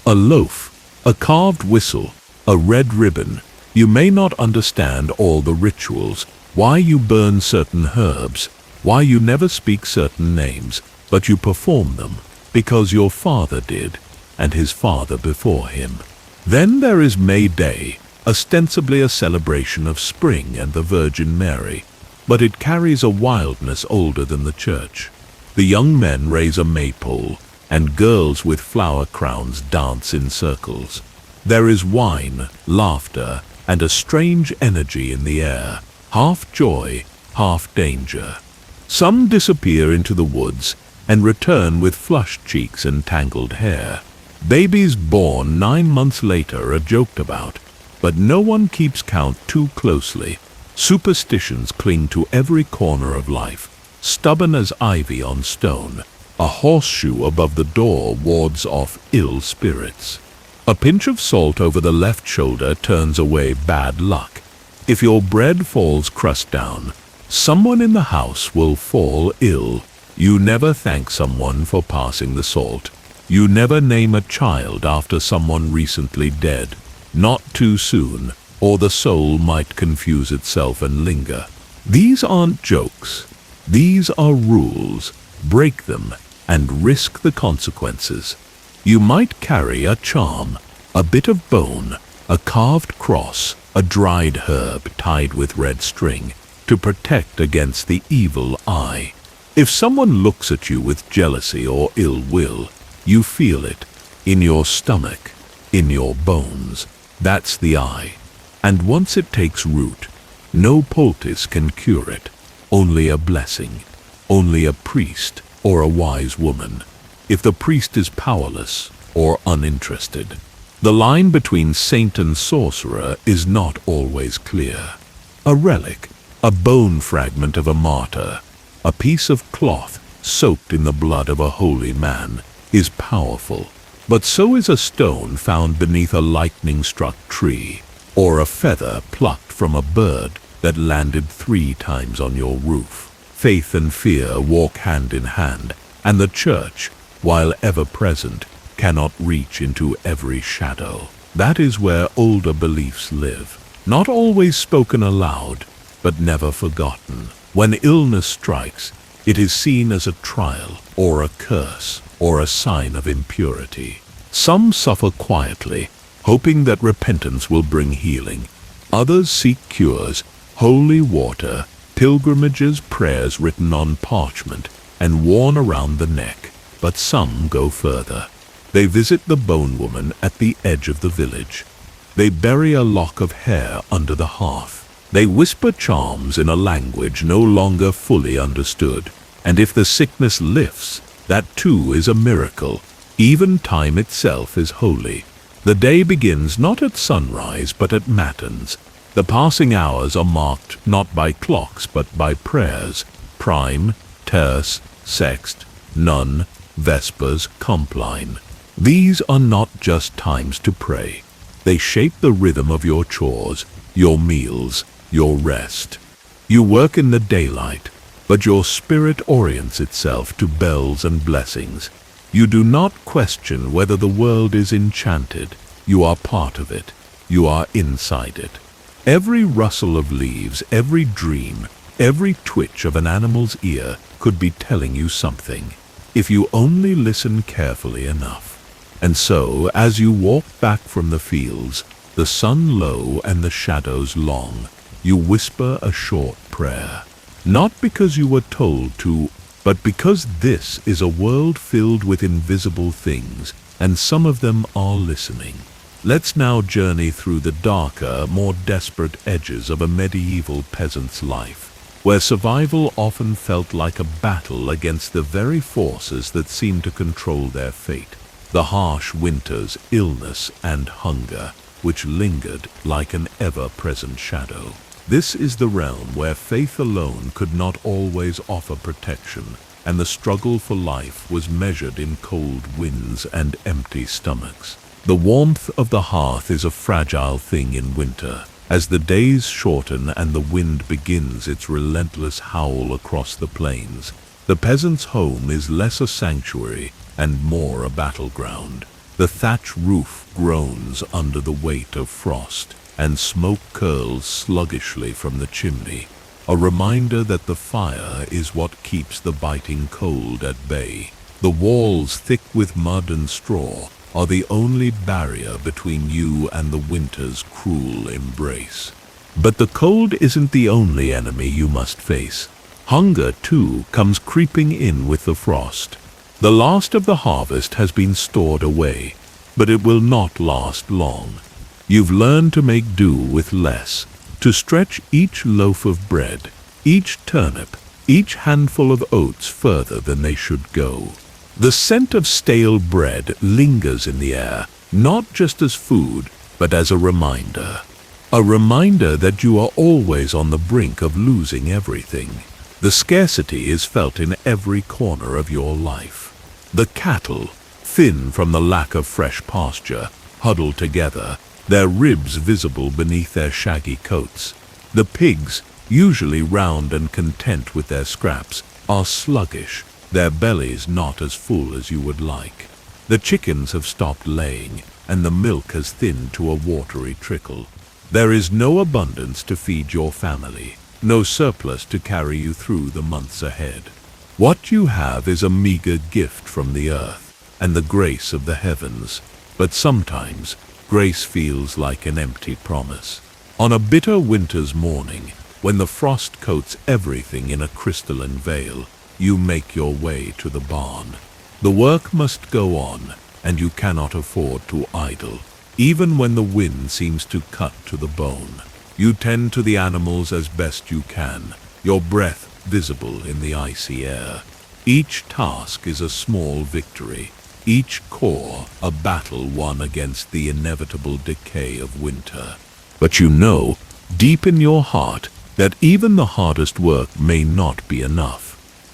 A loaf, a carved whistle, a red ribbon. You may not understand all the rituals, why you burn certain herbs, why you never speak certain names, but you perform them because your father did, and his father before him. Then there is May Day, ostensibly a celebration of spring and the Virgin Mary, but it carries a wildness older than the church. The young men raise a maypole, and girls with flower crowns dance in circles. There is wine, laughter, and a strange energy in the air, half joy, half danger. Some disappear into the woods and return with flushed cheeks and tangled hair. Babies born 9 months later are joked about, but no one keeps count too closely. Superstitions cling to every corner of life, stubborn as ivy on stone. A horseshoe above the door wards off ill spirits. A pinch of salt over the left shoulder turns away bad luck. If your bread falls crust down, someone in the house will fall ill. You never thank someone for passing the salt. You never name a child after someone recently dead. Not too soon, or the soul might confuse itself and linger. These aren't jokes. These are rules. Break them and risk the consequences. You might carry a charm, a bit of bone, a carved cross, a dried herb tied with red string, to protect against the evil eye. If someone looks at you with jealousy or ill will, you feel it, in your stomach, in your bones. That's the eye. And once it takes root, no poultice can cure it. Only a blessing, only a priest or a wise woman, if the priest is powerless or uninterested. The line between saint and sorcerer is not always clear. A relic, a bone fragment of a martyr, a piece of cloth soaked in the blood of a holy man, is powerful, but so is a stone found beneath a lightning-struck tree, or a feather plucked from a bird that landed 3 times on your roof. Faith and fear walk hand in hand, and the church, while ever present, cannot reach into every shadow. That is where older beliefs live, not always spoken aloud, but never forgotten. When illness strikes, it is seen as a trial, or a curse, or a sign of impurity. Some suffer quietly, hoping that repentance will bring healing. Others seek cures, holy water, pilgrimages, prayers written on parchment and worn around the neck. But some go further. They visit the bone woman at the edge of the village. They bury a lock of hair under the hearth. They whisper charms in a language no longer fully understood. And if the sickness lifts, that too is a miracle. Even time itself is holy. The day begins not at sunrise but at matins. The passing hours are marked not by clocks but by prayers, prime, terce, sext, none, vespers, compline. These are not just times to pray. They shape the rhythm of your chores, your meals, your rest. You work in the daylight, but your spirit orients itself to bells and blessings. You do not question whether the world is enchanted. You are part of it. You are inside it. Every rustle of leaves, every dream, every twitch of an animal's ear could be telling you something, if you only listen carefully enough. And so, as you walk back from the fields, the sun low and the shadows long, you whisper a short prayer. Not because you were told to, but because this is a world filled with invisible things, and some of them are listening. Let's now journey through the darker, more desperate edges of a medieval peasant's life, where survival often felt like a battle against the very forces that seemed to control their fate. The harsh winters, illness, and hunger, which lingered like an ever-present shadow. This is the realm where faith alone could not always offer protection, and the struggle for life was measured in cold winds and empty stomachs. The warmth of the hearth is a fragile thing in winter. As the days shorten and the wind begins its relentless howl across the plains, the peasant's home is less a sanctuary and more a battleground. The thatch roof groans under the weight of frost, and smoke curls sluggishly from the chimney, a reminder that the fire is what keeps the biting cold at bay. The walls, thick with mud and straw, are the only barrier between you and the winter's cruel embrace. But the cold isn't the only enemy you must face. Hunger, too, comes creeping in with the frost. The last of the harvest has been stored away, but it will not last long. You've learned to make do with less, to stretch each loaf of bread, each turnip, each handful of oats further than they should go. The scent of stale bread lingers in the air, not just as food, but as a reminder. A reminder that you are always on the brink of losing everything. The scarcity is felt in every corner of your life. The cattle, thin from the lack of fresh pasture, huddle together, their ribs visible beneath their shaggy coats. The pigs, usually round and content with their scraps, are sluggish, their bellies not as full as you would like. The chickens have stopped laying, and the milk has thinned to a watery trickle. There is no abundance to feed your family, no surplus to carry you through the months ahead. What you have is a meager gift from the earth and the grace of the heavens, but sometimes grace feels like an empty promise. On a bitter winter's morning, when the frost coats everything in a crystalline veil, you make your way to the barn. The work must go on, and you cannot afford to idle. Even when the wind seems to cut to the bone, you tend to the animals as best you can, your breath visible in the icy air. Each task is a small victory, each core a battle won against the inevitable decay of winter. But you know, deep in your heart, that even the hardest work may not be enough.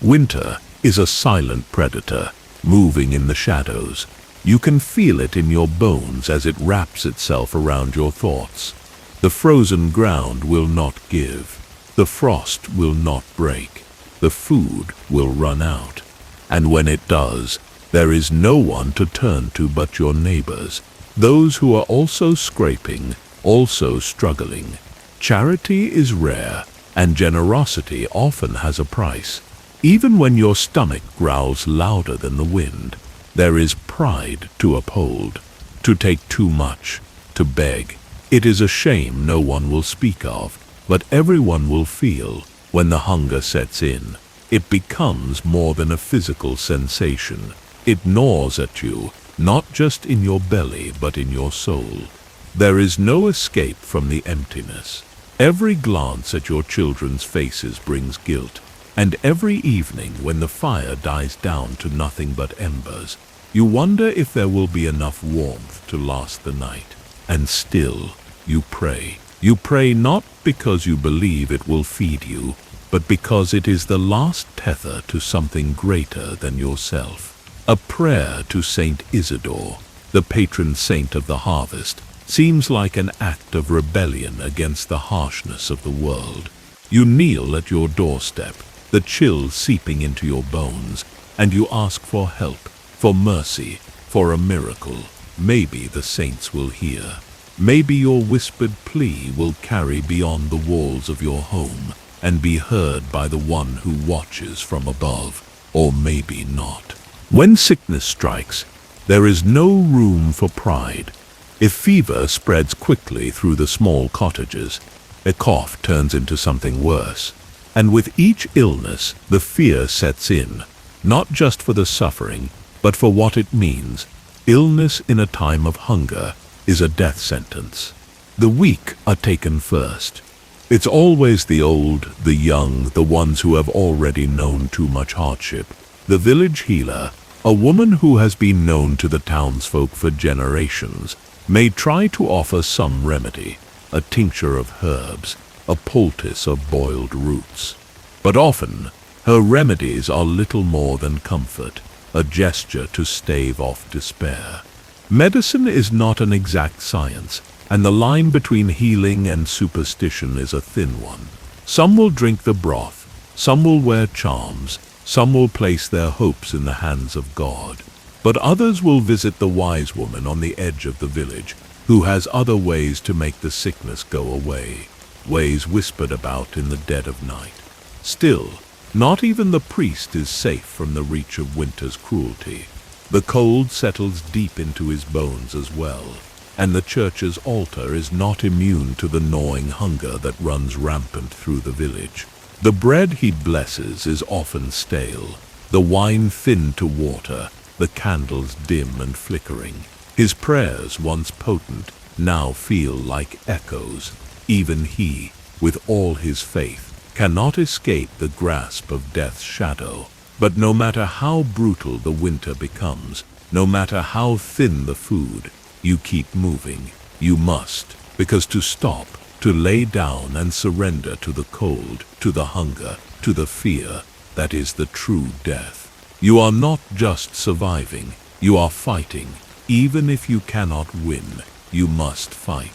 Winter is a silent predator, moving in the shadows. You can feel it in your bones as it wraps itself around your thoughts. The frozen ground will not give. The frost will not break. The food will run out. And when it does, there is no one to turn to but your neighbors, those who are also scraping, also struggling. Charity is rare, and generosity often has a price. Even when your stomach growls louder than the wind, there is pride to uphold. To take too much, to beg, it is a shame no one will speak of, but everyone will feel when the hunger sets in. It becomes more than a physical sensation. It gnaws at you, not just in your belly but in your soul. There is no escape from the emptiness. Every glance at your children's faces brings guilt, and every evening when the fire dies down to nothing but embers, you wonder if there will be enough warmth to last the night. And still, you pray. You pray not because you believe it will feed you, but because it is the last tether to something greater than yourself. A prayer to Saint Isidore, the patron saint of the harvest, seems like an act of rebellion against the harshness of the world. You kneel at your doorstep, the chill seeping into your bones, and you ask for help, for mercy, for a miracle. Maybe the saints will hear. Maybe your whispered plea will carry beyond the walls of your home and be heard by the one who watches from above, or maybe not. When sickness strikes, there is no room for pride. If fever spreads quickly through the small cottages, a cough turns into something worse. And with each illness, the fear sets in, not just for the suffering, but for what it means. Illness in a time of hunger is a death sentence. The weak are taken first. It's always the old, the young, the ones who have already known too much hardship. The village healer, a woman who has been known to the townsfolk for generations, may try to offer some remedy, a tincture of herbs, a poultice of boiled roots. But often, her remedies are little more than comfort, a gesture to stave off despair. Medicine is not an exact science, and the line between healing and superstition is a thin one. Some will drink the broth, some will wear charms, some will place their hopes in the hands of God. But others will visit the wise woman on the edge of the village, who has other ways to make the sickness go away, ways whispered about in the dead of night. Still, not even the priest is safe from the reach of winter's cruelty. The cold settles deep into his bones as well, and the church's altar is not immune to the gnawing hunger that runs rampant through the village. The bread he blesses is often stale, the wine thinned to water, the candles dim and flickering. His prayers, once potent, now feel like echoes. Even he, with all his faith, cannot escape the grasp of death's shadow. But no matter how brutal the winter becomes, no matter how thin the food, you keep moving. You must, because to stop, to lay down and surrender to the cold, to the hunger, to the fear, that is the true death. You are not just surviving, you are fighting. Even if you cannot win, you must fight.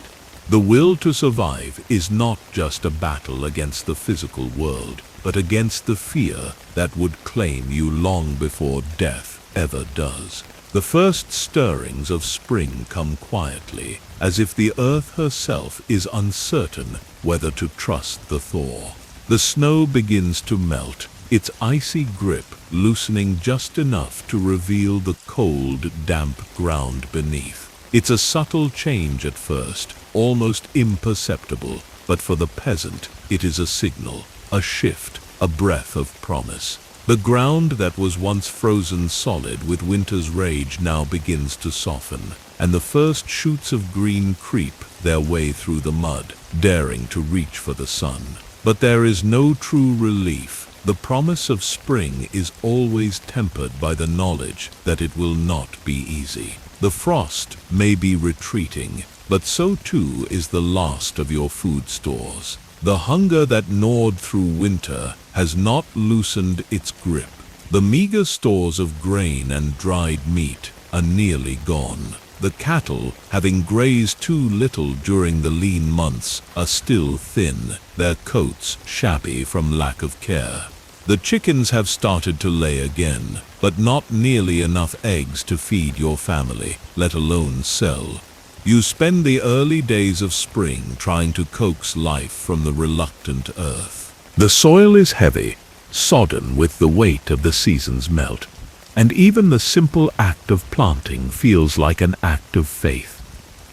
The will to survive is not just a battle against the physical world, but against the fear that would claim you long before death ever does. The first stirrings of spring come quietly, as if the earth herself is uncertain whether to trust the thaw. The snow begins to melt, its icy grip loosening just enough to reveal the cold, damp ground beneath. It's a subtle change at first, almost imperceptible, but for the peasant it is a signal, a shift, a breath of promise. The ground that was once frozen solid with winter's rage now begins to soften, and the first shoots of green creep their way through the mud, daring to reach for the sun. But there is no true relief. The promise of spring is always tempered by the knowledge that it will not be easy. The frost may be retreating, but so too is the last of your food stores. The hunger that gnawed through winter has not loosened its grip. The meager stores of grain and dried meat are nearly gone. The cattle, having grazed too little during the lean months, are still thin, their coats shabby from lack of care. The chickens have started to lay again, but not nearly enough eggs to feed your family, let alone sell. You spend the early days of spring trying to coax life from the reluctant earth. The soil is heavy, sodden with the weight of the season's melt, and even the simple act of planting feels like an act of faith.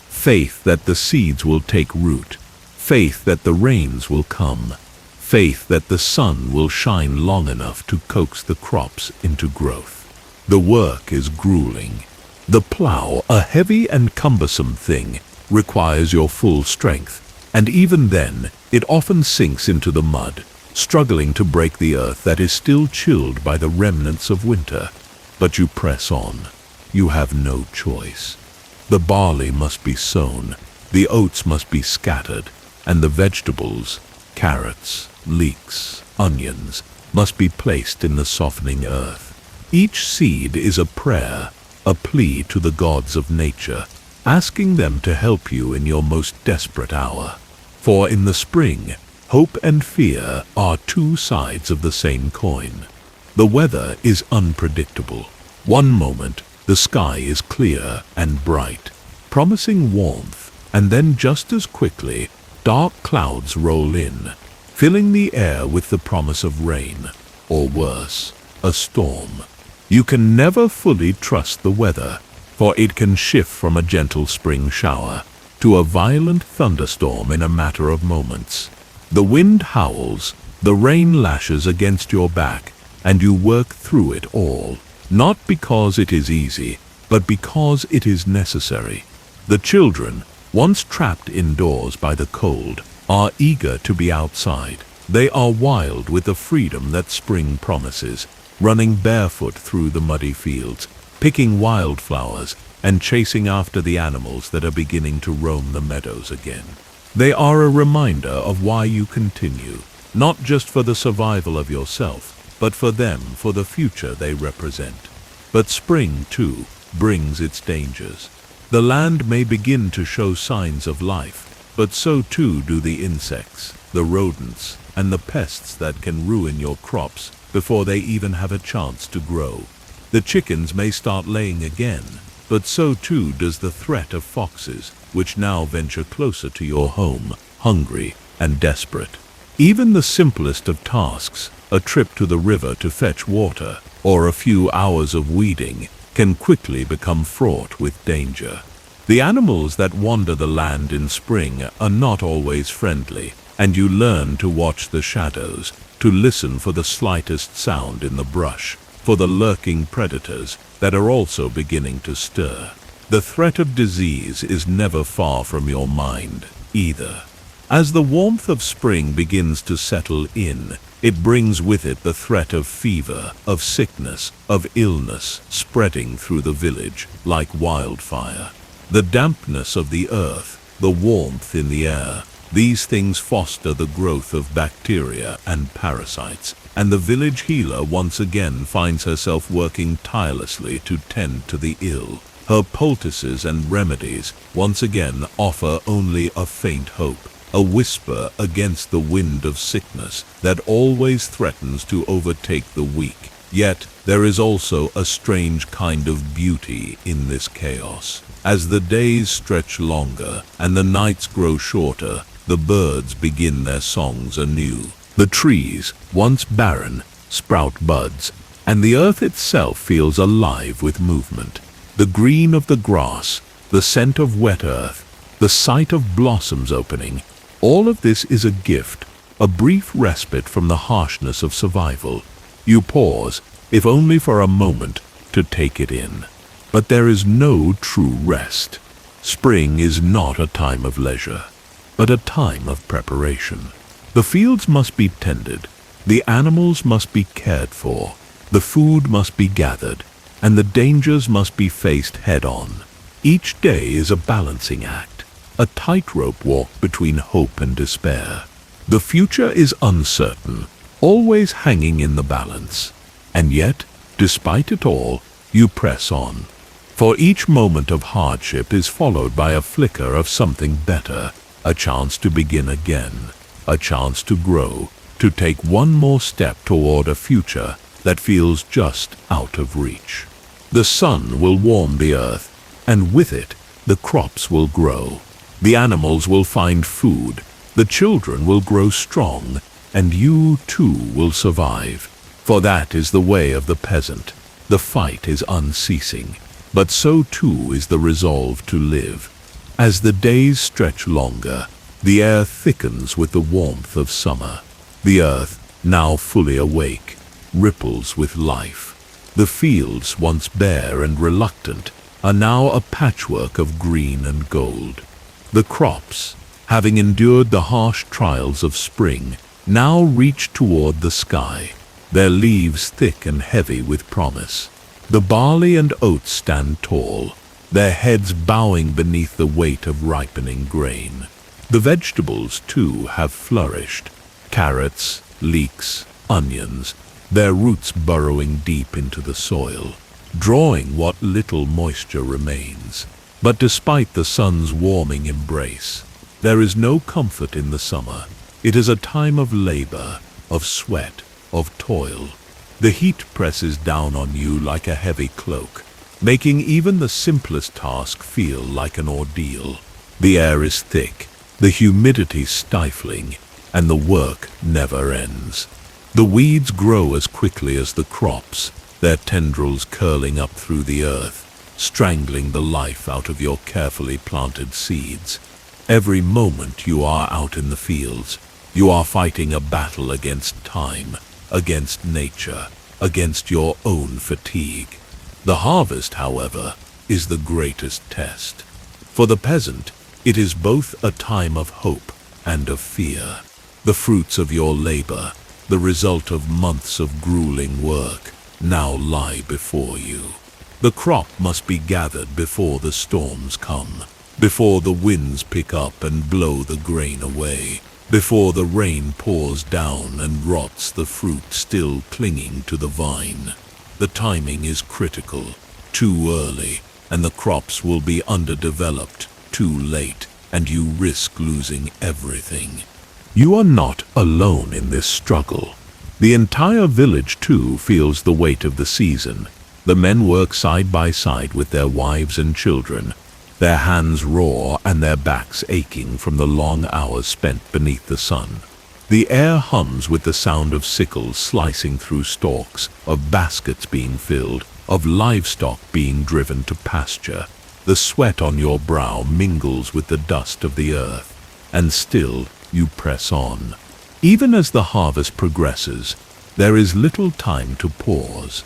Faith that the seeds will take root, faith that the rains will come, faith that the sun will shine long enough to coax the crops into growth. The work is grueling. The plow, a heavy and cumbersome thing, requires your full strength, and even then, it often sinks into the mud, struggling to break the earth that is still chilled by the remnants of winter. But you press on. You have no choice. The barley must be sown, the oats must be scattered, and the vegetables, carrots, leeks, onions, must be placed in the softening earth. Each seed is a prayer, a plea to the gods of nature. asking them to help you in your most desperate hour. For in the spring, hope and fear are two sides of the same coin. The weather is unpredictable. One moment, the sky is clear and bright, promising warmth, and then just as quickly, dark clouds roll in, filling the air with the promise of rain, or worse, a storm. You can never fully trust the weather, for it can shift from a gentle spring shower to a violent thunderstorm in a matter of moments. The wind howls, the rain lashes against your back, and you work through it all, not because it is easy, but because it is necessary. The children, once trapped indoors by the cold, are eager to be outside. They are wild with the freedom that spring promises, running barefoot through the muddy fields, picking wildflowers, and chasing after the animals that are beginning to roam the meadows again. They are a reminder of why you continue, not just for the survival of yourself, but for them, for the future they represent. But spring, too, brings its dangers. The land may begin to show signs of life, but so too do the insects, the rodents, and the pests that can ruin your crops before they even have a chance to grow. The chickens may start laying again, but so too does the threat of foxes, which now venture closer to your home, hungry and desperate. Even the simplest of tasks, a trip to the river to fetch water, or a few hours of weeding, can quickly become fraught with danger. The animals that wander the land in spring are not always friendly, and you learn to watch the shadows, to listen for the slightest sound in the brush, for the lurking predators that are also beginning to stir. The threat of disease is never far from your mind, either. As the warmth of spring begins to settle in, it brings with it the threat of fever, of sickness, of illness spreading through the village like wildfire. The dampness of the earth, the warmth in the air, these things foster the growth of bacteria and parasites, and the village healer once again finds herself working tirelessly to tend to the ill. Her poultices and remedies once again offer only a faint hope, a whisper against the wind of sickness that always threatens to overtake the weak. Yet there is also a strange kind of beauty in this chaos. As the days stretch longer and the nights grow shorter, the birds begin their songs anew. The trees, once barren, sprout buds, and the earth itself feels alive with movement. The green of the grass, the scent of wet earth, the sight of blossoms opening, all of this is a gift, a brief respite from the harshness of survival. You pause, if only for a moment, to take it in. But there is no true rest. Spring is not a time of leisure, but a time of preparation. The fields must be tended, the animals must be cared for, the food must be gathered, and the dangers must be faced head-on. Each day is a balancing act, a tightrope walk between hope and despair. The future is uncertain, always hanging in the balance. And yet, despite it all, you press on. For each moment of hardship is followed by a flicker of something better, a chance to begin again, a chance to grow, to take one more step toward a future that feels just out of reach. The sun will warm the earth, and with it, the crops will grow. The animals will find food, the children will grow strong, and you too will survive. For that is the way of the peasant. The fight is unceasing, but so too is the resolve to live. As the days stretch longer, the air thickens with the warmth of summer. The earth, now fully awake, ripples with life. The fields, once bare and reluctant, are now a patchwork of green and gold. The crops, having endured the harsh trials of spring, now reach toward the sky, their leaves thick and heavy with promise. The barley and oats stand tall, their heads bowing beneath the weight of ripening grain. The vegetables, too, have flourished. Carrots, leeks, onions, their roots burrowing deep into the soil, drawing what little moisture remains. But despite the sun's warming embrace, there is no comfort in the summer. It is a time of labor, of sweat, of toil. The heat presses down on you like a heavy cloak, making even the simplest task feel like an ordeal. The air is thick, the humidity stifling, and the work never ends. The weeds grow as quickly as the crops, their tendrils curling up through the earth, strangling the life out of your carefully planted seeds. Every moment you are out in the fields, you are fighting a battle against time, against nature, against your own fatigue. The harvest, however, is the greatest test. For the peasant, it is both a time of hope and of fear. The fruits of your labor, the result of months of grueling work, now lie before you. The crop must be gathered before the storms come, before the winds pick up and blow the grain away, before the rain pours down and rots the fruit still clinging to the vine. The timing is critical. Too early, and the crops will be underdeveloped. Too late, and you risk losing everything. You are not alone in this struggle. The entire village, too, feels the weight of the season. The men work side by side with their wives and children, their hands raw and their backs aching from the long hours spent beneath the sun. The air hums with the sound of sickles slicing through stalks, of baskets being filled, of livestock being driven to pasture. The sweat on your brow mingles with the dust of the earth, and still you press on. Even as the harvest progresses, there is little time to pause.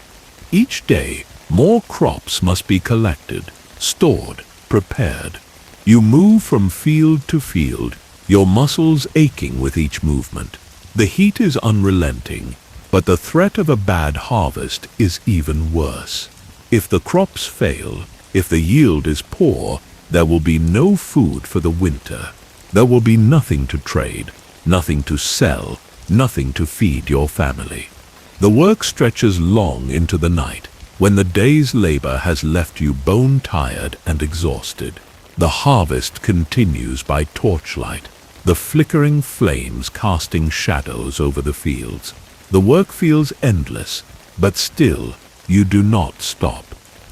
Each day, more crops must be collected, stored, prepared. You move from field to field, your muscles aching with each movement. The heat is unrelenting, but the threat of a bad harvest is even worse. If the crops fail, if the yield is poor, there will be no food for the winter. There will be nothing to trade, nothing to sell, nothing to feed your family. The work stretches long into the night, when the day's labor has left you bone-tired and exhausted. The harvest continues by torchlight, the flickering flames casting shadows over the fields. The work feels endless, but still you do not stop.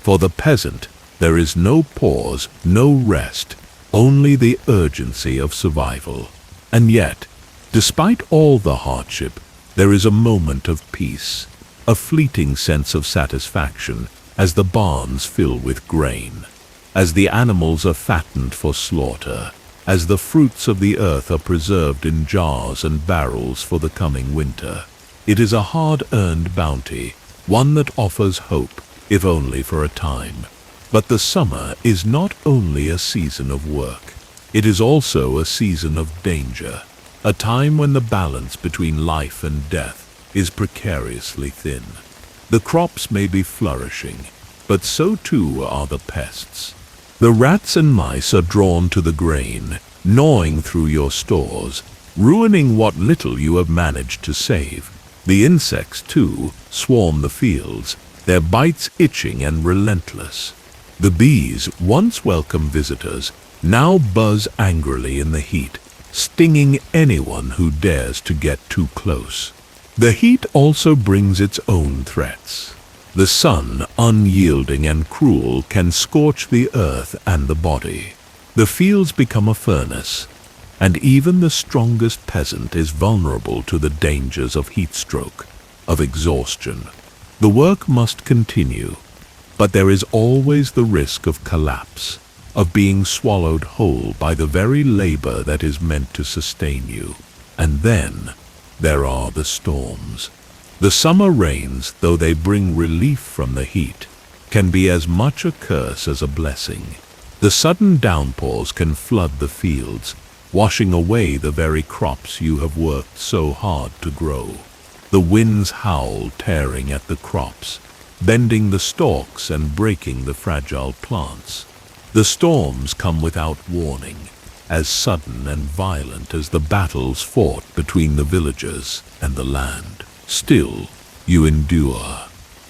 For the peasant, there is no pause, no rest, only the urgency of survival. And yet, despite all the hardship, there is a moment of peace, a fleeting sense of satisfaction as the barns fill with grain, as the animals are fattened for slaughter, as the fruits of the earth are preserved in jars and barrels for the coming winter. It is a hard-earned bounty, one that offers hope, if only for a time. But the summer is not only a season of work, it is also a season of danger, a time when the balance between life and death is precariously thin. The crops may be flourishing, but so too are the pests. The rats and mice are drawn to the grain, gnawing through your stores, ruining what little you have managed to save. The insects, too, swarm the fields, their bites itching and relentless. The bees, once welcome visitors, now buzz angrily in the heat, stinging anyone who dares to get too close. The heat also brings its own threats. The sun, unyielding and cruel, can scorch the earth and the body. The fields become a furnace, and even the strongest peasant is vulnerable to the dangers of heat stroke, of exhaustion. The work must continue, but there is always the risk of collapse, of being swallowed whole by the very labor that is meant to sustain you. And then there are the storms. The summer rains, though they bring relief from the heat, can be as much a curse as a blessing. The sudden downpours can flood the fields, washing away the very crops you have worked so hard to grow. The winds howl, tearing at the crops, bending the stalks and breaking the fragile plants. The storms come without warning, as sudden and violent as the battles fought between the villagers and the land. Still, you endure.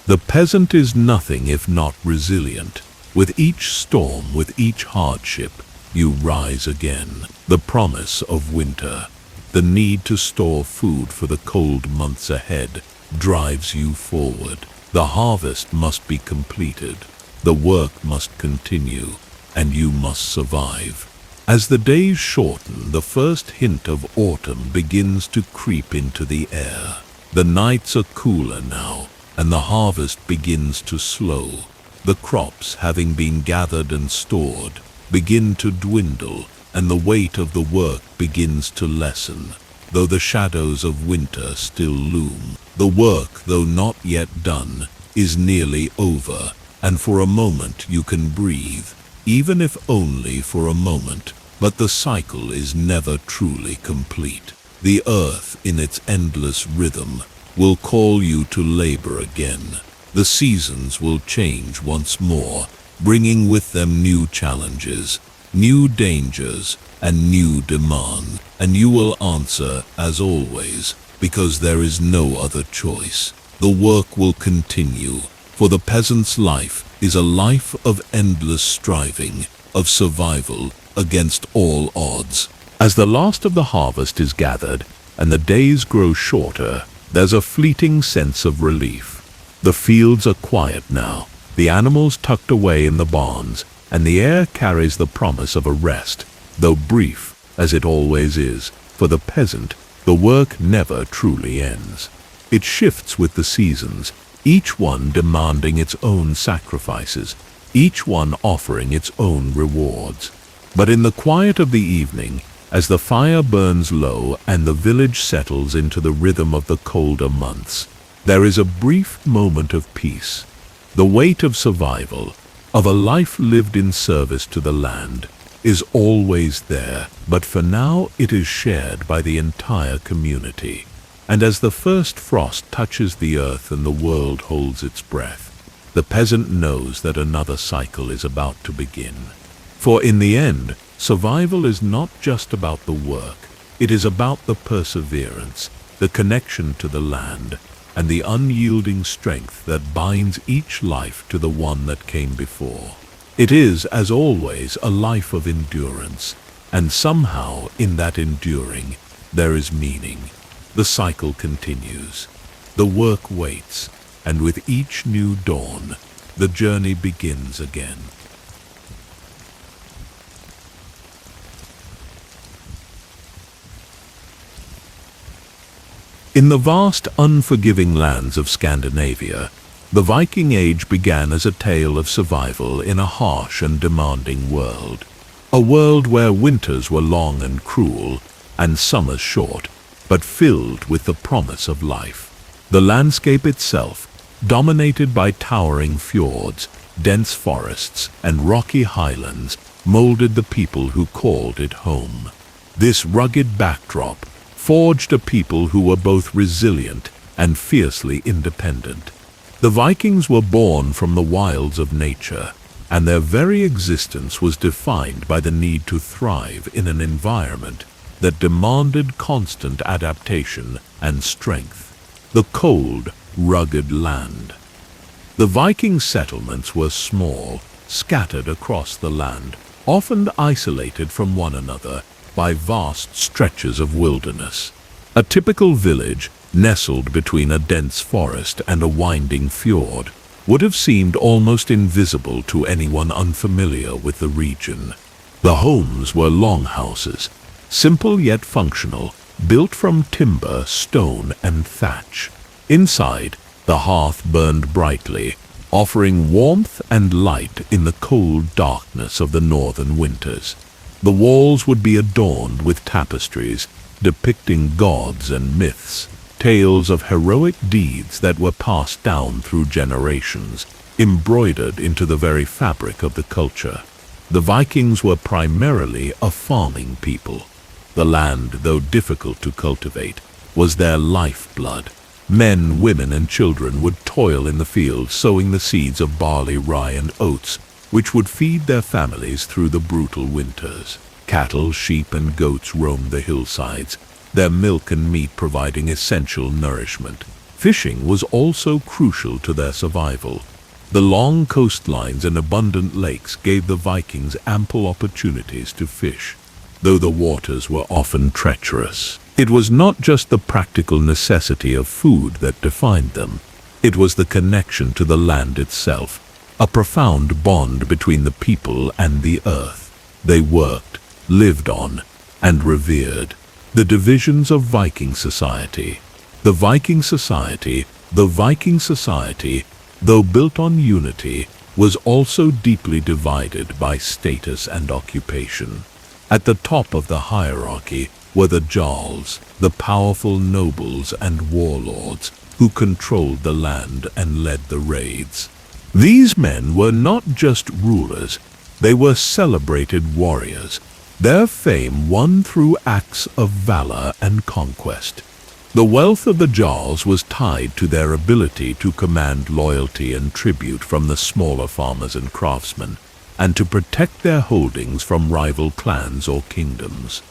The peasant is nothing if not resilient. With each storm, with each hardship, you rise again. The promise of winter, the need to store food for the cold months ahead, drives you forward. The harvest must be completed, the work must continue, and you must survive. As the days shorten, the first hint of autumn begins to creep into the air. The nights are cooler now, and the harvest begins to slow. The crops, having been gathered and stored, begin to dwindle, and the weight of the work begins to lessen. Though the shadows of winter still loom, the work, though not yet done, is nearly over, and for a moment you can breathe, even if only for a moment. But the cycle is never truly complete. The earth, in its endless rhythm, will call you to labor again. The seasons will change once more, bringing with them new challenges, new dangers, and new demands. And you will answer, as always, because there is no other choice. The work will continue, for the peasant's life is a life of endless striving, of survival against all odds. As the last of the harvest is gathered and the days grow shorter, there's a fleeting sense of relief. The fields are quiet now, the animals tucked away in the barns, and the air carries the promise of a rest, though brief, as it always is. For the peasant, the work never truly ends. It shifts with the seasons, each one demanding its own sacrifices, each one offering its own rewards. But in the quiet of the evening, as the fire burns low and the village settles into the rhythm of the colder months, there is a brief moment of peace. The weight of survival, of a life lived in service to the land, is always there, but for now it is shared by the entire community. And as the first frost touches the earth and the world holds its breath, the peasant knows that another cycle is about to begin. For in the end, survival is not just about the work, it is about the perseverance, the connection to the land, and the unyielding strength that binds each life to the one that came before. It is, as always, a life of endurance, and somehow in that enduring there is meaning. The cycle continues, the work waits, and with each new dawn, the journey begins again. In the vast, unforgiving lands of Scandinavia, the Viking Age began as a tale of survival in a harsh and demanding world. A world where winters were long and cruel, and summers short, but filled with the promise of life. The landscape itself, dominated by towering fjords, dense forests, and rocky highlands, molded the people who called it home. This rugged backdrop forged a people who were both resilient and fiercely independent. The Vikings were born from the wilds of nature, and their very existence was defined by the need to thrive in an environment that demanded constant adaptation and strength. The cold, rugged land. The Viking settlements were small, scattered across the land, often isolated from one another by vast stretches of wilderness. A typical village, nestled between a dense forest and a winding fjord, would have seemed almost invisible to anyone unfamiliar with the region. The homes were longhouses, simple yet functional, built from timber, stone, and thatch. Inside, the hearth burned brightly, offering warmth and light in the cold darkness of the northern winters. The walls would be adorned with tapestries depicting gods and myths, tales of heroic deeds that were passed down through generations, embroidered into the very fabric of the culture. The Vikings were primarily a farming people. The land, though difficult to cultivate, was their lifeblood. Men, women, and children would toil in the fields sowing the seeds of barley, rye, and oats, which would feed their families through the brutal winters. Cattle, sheep, and goats roamed the hillsides, their milk and meat providing essential nourishment. Fishing was also crucial to their survival. The long coastlines and abundant lakes gave the Vikings ample opportunities to fish, though the waters were often treacherous. It was not just the practical necessity of food that defined them. It was the connection to the land itself, a profound bond between the people and the earth they worked, lived on, and revered. The divisions of Viking society. The Viking society, though built on unity, was also deeply divided by status and occupation. At the top of the hierarchy were the Jarls, the powerful nobles and warlords who controlled the land and led the raids. These men were not just rulers, they were celebrated warriors, their fame won through acts of valor and conquest. The wealth of the Jarls was tied to their ability to command loyalty and tribute from the smaller farmers and craftsmen, and to protect their holdings from rival clans or kingdoms.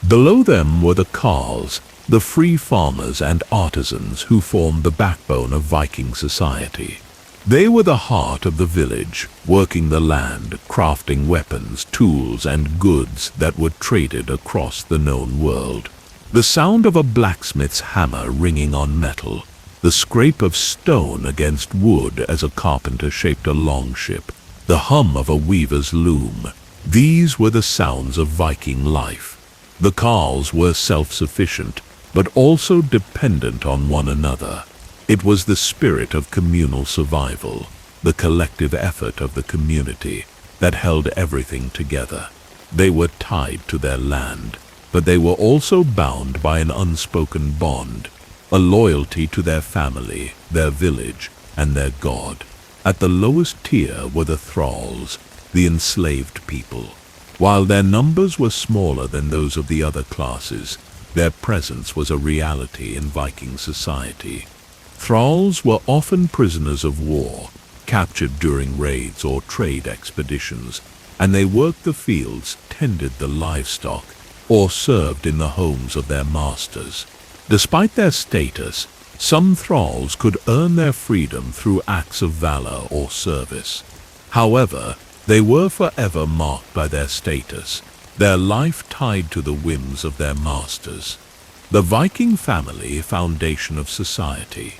Below them were the Carls, the free farmers and artisans who formed the backbone of Viking society. They were the heart of the village, working the land, crafting weapons, tools, and goods that were traded across the known world. The sound of a blacksmith's hammer ringing on metal, the scrape of stone against wood as a carpenter shaped a longship, the hum of a weaver's loom, these were the sounds of Viking life. The Carls were self-sufficient, but also dependent on one another. It was the spirit of communal survival, the collective effort of the community, that held everything together. They were tied to their land, but they were also bound by an unspoken bond, a loyalty to their family, their village, and their god. At the lowest tier were the thralls, the enslaved people. While their numbers were smaller than those of the other classes, their presence was a reality in Viking society. Thralls were often prisoners of war, captured during raids or trade expeditions, and they worked the fields, tended the livestock, or served in the homes of their masters. Despite their status, some thralls could earn their freedom through acts of valor or service. However, they were forever marked by their status, their life tied to the whims of their masters. The Viking family, foundation of society.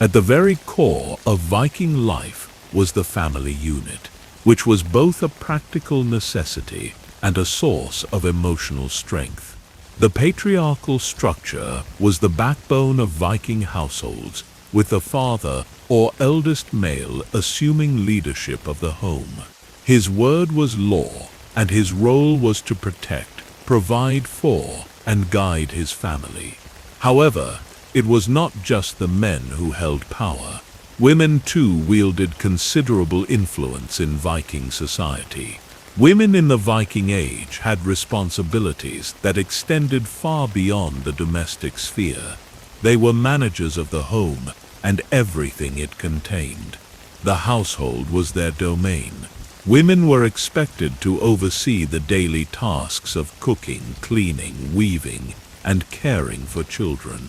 At the very core of Viking life was the family unit, which was both a practical necessity and a source of emotional strength. The patriarchal structure was the backbone of Viking households, with the father or eldest male assuming leadership of the home. His word was law, and his role was to protect, provide for, and guide his family. However, it was not just the men who held power. Women too wielded considerable influence in Viking society. Women in the Viking Age had responsibilities that extended far beyond the domestic sphere. They were managers of the home and everything it contained. The household was their domain. Women were expected to oversee the daily tasks of cooking, cleaning, weaving, and caring for children.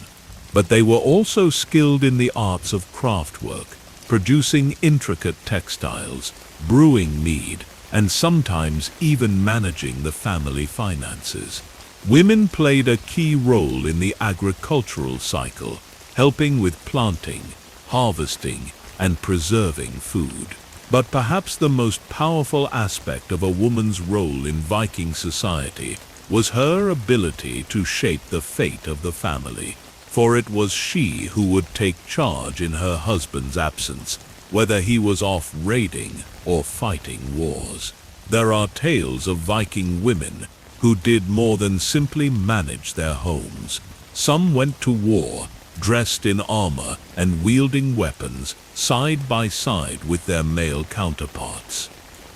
But they were also skilled in the arts of craftwork, producing intricate textiles, brewing mead, and sometimes even managing the family finances. Women played a key role in the agricultural cycle, helping with planting, harvesting, and preserving food. But perhaps the most powerful aspect of a woman's role in Viking society was her ability to shape the fate of the family. For it was she who would take charge in her husband's absence, whether he was off raiding or fighting wars. There are tales of Viking women who did more than simply manage their homes. Some went to war, dressed in armor and wielding weapons, side by side with their male counterparts.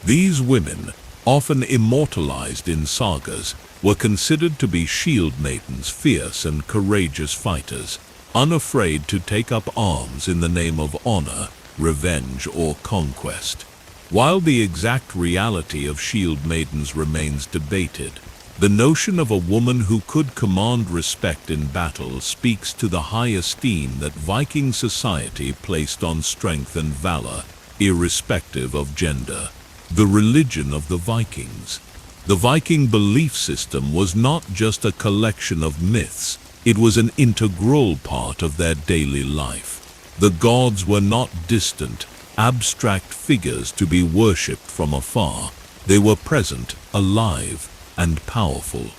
These women, often immortalized in sagas, were considered to be shield maidens, fierce and courageous fighters, unafraid to take up arms in the name of honor, revenge, or conquest. While the exact reality of shield maidens remains debated, the notion of a woman who could command respect in battle speaks to the high esteem that Viking society placed on strength and valor, irrespective of gender. The religion of the Vikings. The Viking belief system was not just a collection of myths, it was an integral part of their daily life. The gods were not distant, abstract figures to be worshipped from afar. They were present, alive, and powerful.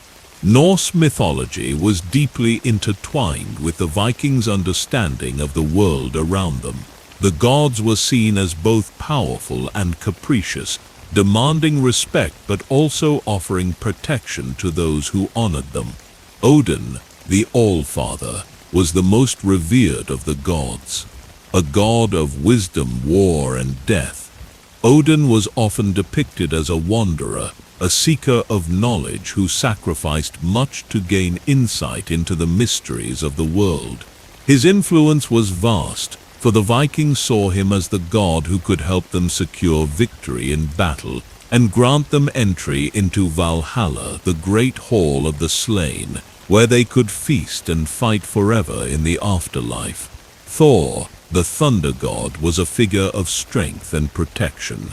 Norse mythology was deeply intertwined with the Vikings' understanding of the world around them. The gods were seen as both powerful and capricious, demanding respect but also offering protection to those who honored them. Odin, the All-Father, was the most revered of the gods. A god of wisdom, war, and death, Odin was often depicted as a wanderer, a seeker of knowledge who sacrificed much to gain insight into the mysteries of the world. His influence was vast, for the Vikings saw him as the god who could help them secure victory in battle and grant them entry into Valhalla, the great hall of the slain, where they could feast and fight forever in the afterlife. Thor, the thunder god, was a figure of strength and protection.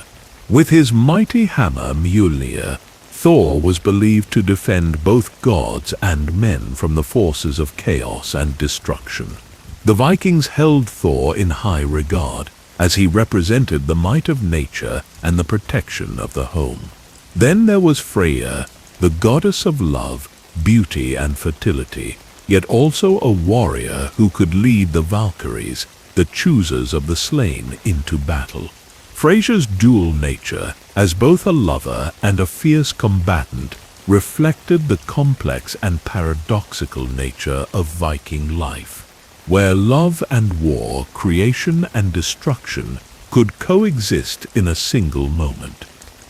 With his mighty hammer Mjolnir, Thor was believed to defend both gods and men from the forces of chaos and destruction. The Vikings held Thor in high regard, as he represented the might of nature and the protection of the home. Then there was Freya, the goddess of love, beauty, and fertility, yet also a warrior who could lead the Valkyries, the choosers of the slain, into battle. Freya's dual nature, as both a lover and a fierce combatant, reflected the complex and paradoxical nature of Viking life, where love and war, creation and destruction, could coexist in a single moment.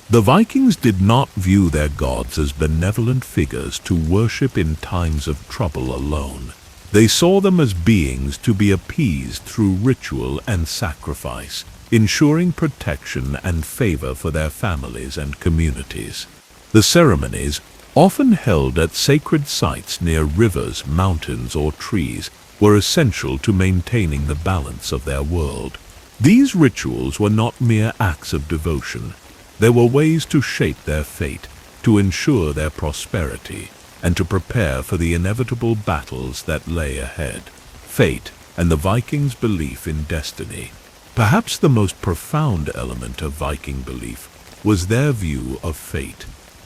The Vikings did not view their gods as benevolent figures to worship in times of trouble alone. They saw them as beings to be appeased through ritual and sacrifice, ensuring protection and favor for their families and communities. The ceremonies, often held at sacred sites near rivers, mountains, or trees, were essential to maintaining the balance of their world. These rituals were not mere acts of devotion. They were ways to shape their fate, to ensure their prosperity, and to prepare for the inevitable battles that lay ahead. Fate and the Vikings' belief in destiny. Perhaps the most profound element of Viking belief was their view of fate.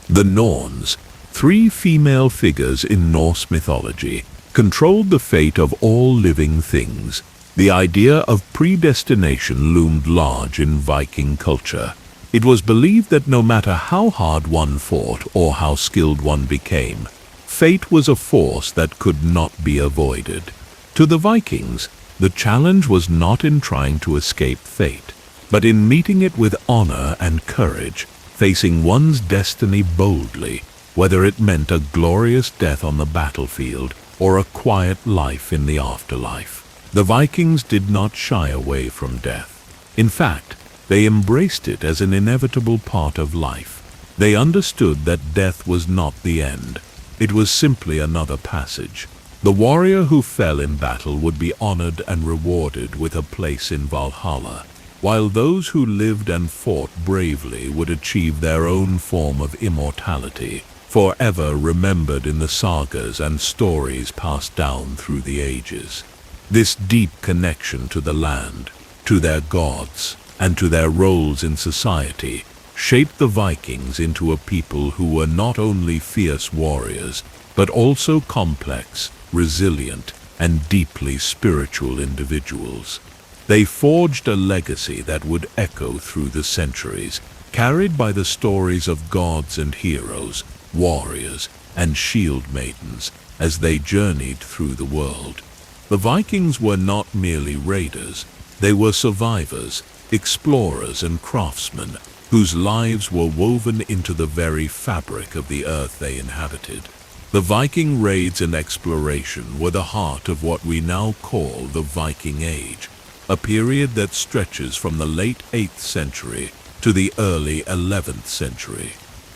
The Norns, three female figures in Norse mythology, controlled the fate of all living things. The idea of predestination loomed large in Viking culture. It was believed that no matter how hard one fought or how skilled one became, fate was a force that could not be avoided. To the Vikings, the challenge was not in trying to escape fate, but in meeting it with honor and courage, facing one's destiny boldly, whether it meant a glorious death on the battlefield or a quiet life in the afterlife. The Vikings did not shy away from death. In fact, they embraced it as an inevitable part of life. They understood that death was not the end. It was simply another passage. The warrior who fell in battle would be honored and rewarded with a place in Valhalla, while those who lived and fought bravely would achieve their own form of immortality, forever remembered in the sagas and stories passed down through the ages. This deep connection to the land, to their gods, and to their roles in society shaped the Vikings into a people who were not only fierce warriors, but also complex, resilient, and deeply spiritual individuals. They forged a legacy that would echo through the centuries, carried by the stories of gods and heroes, warriors, and shield maidens as they journeyed through the world. The Vikings were not merely raiders, they were survivors, explorers, and craftsmen whose lives were woven into the very fabric of the earth they inhabited. The Viking raids and exploration were the heart of what we now call the Viking Age, a period that stretches from the late 8th century to the early 11th century.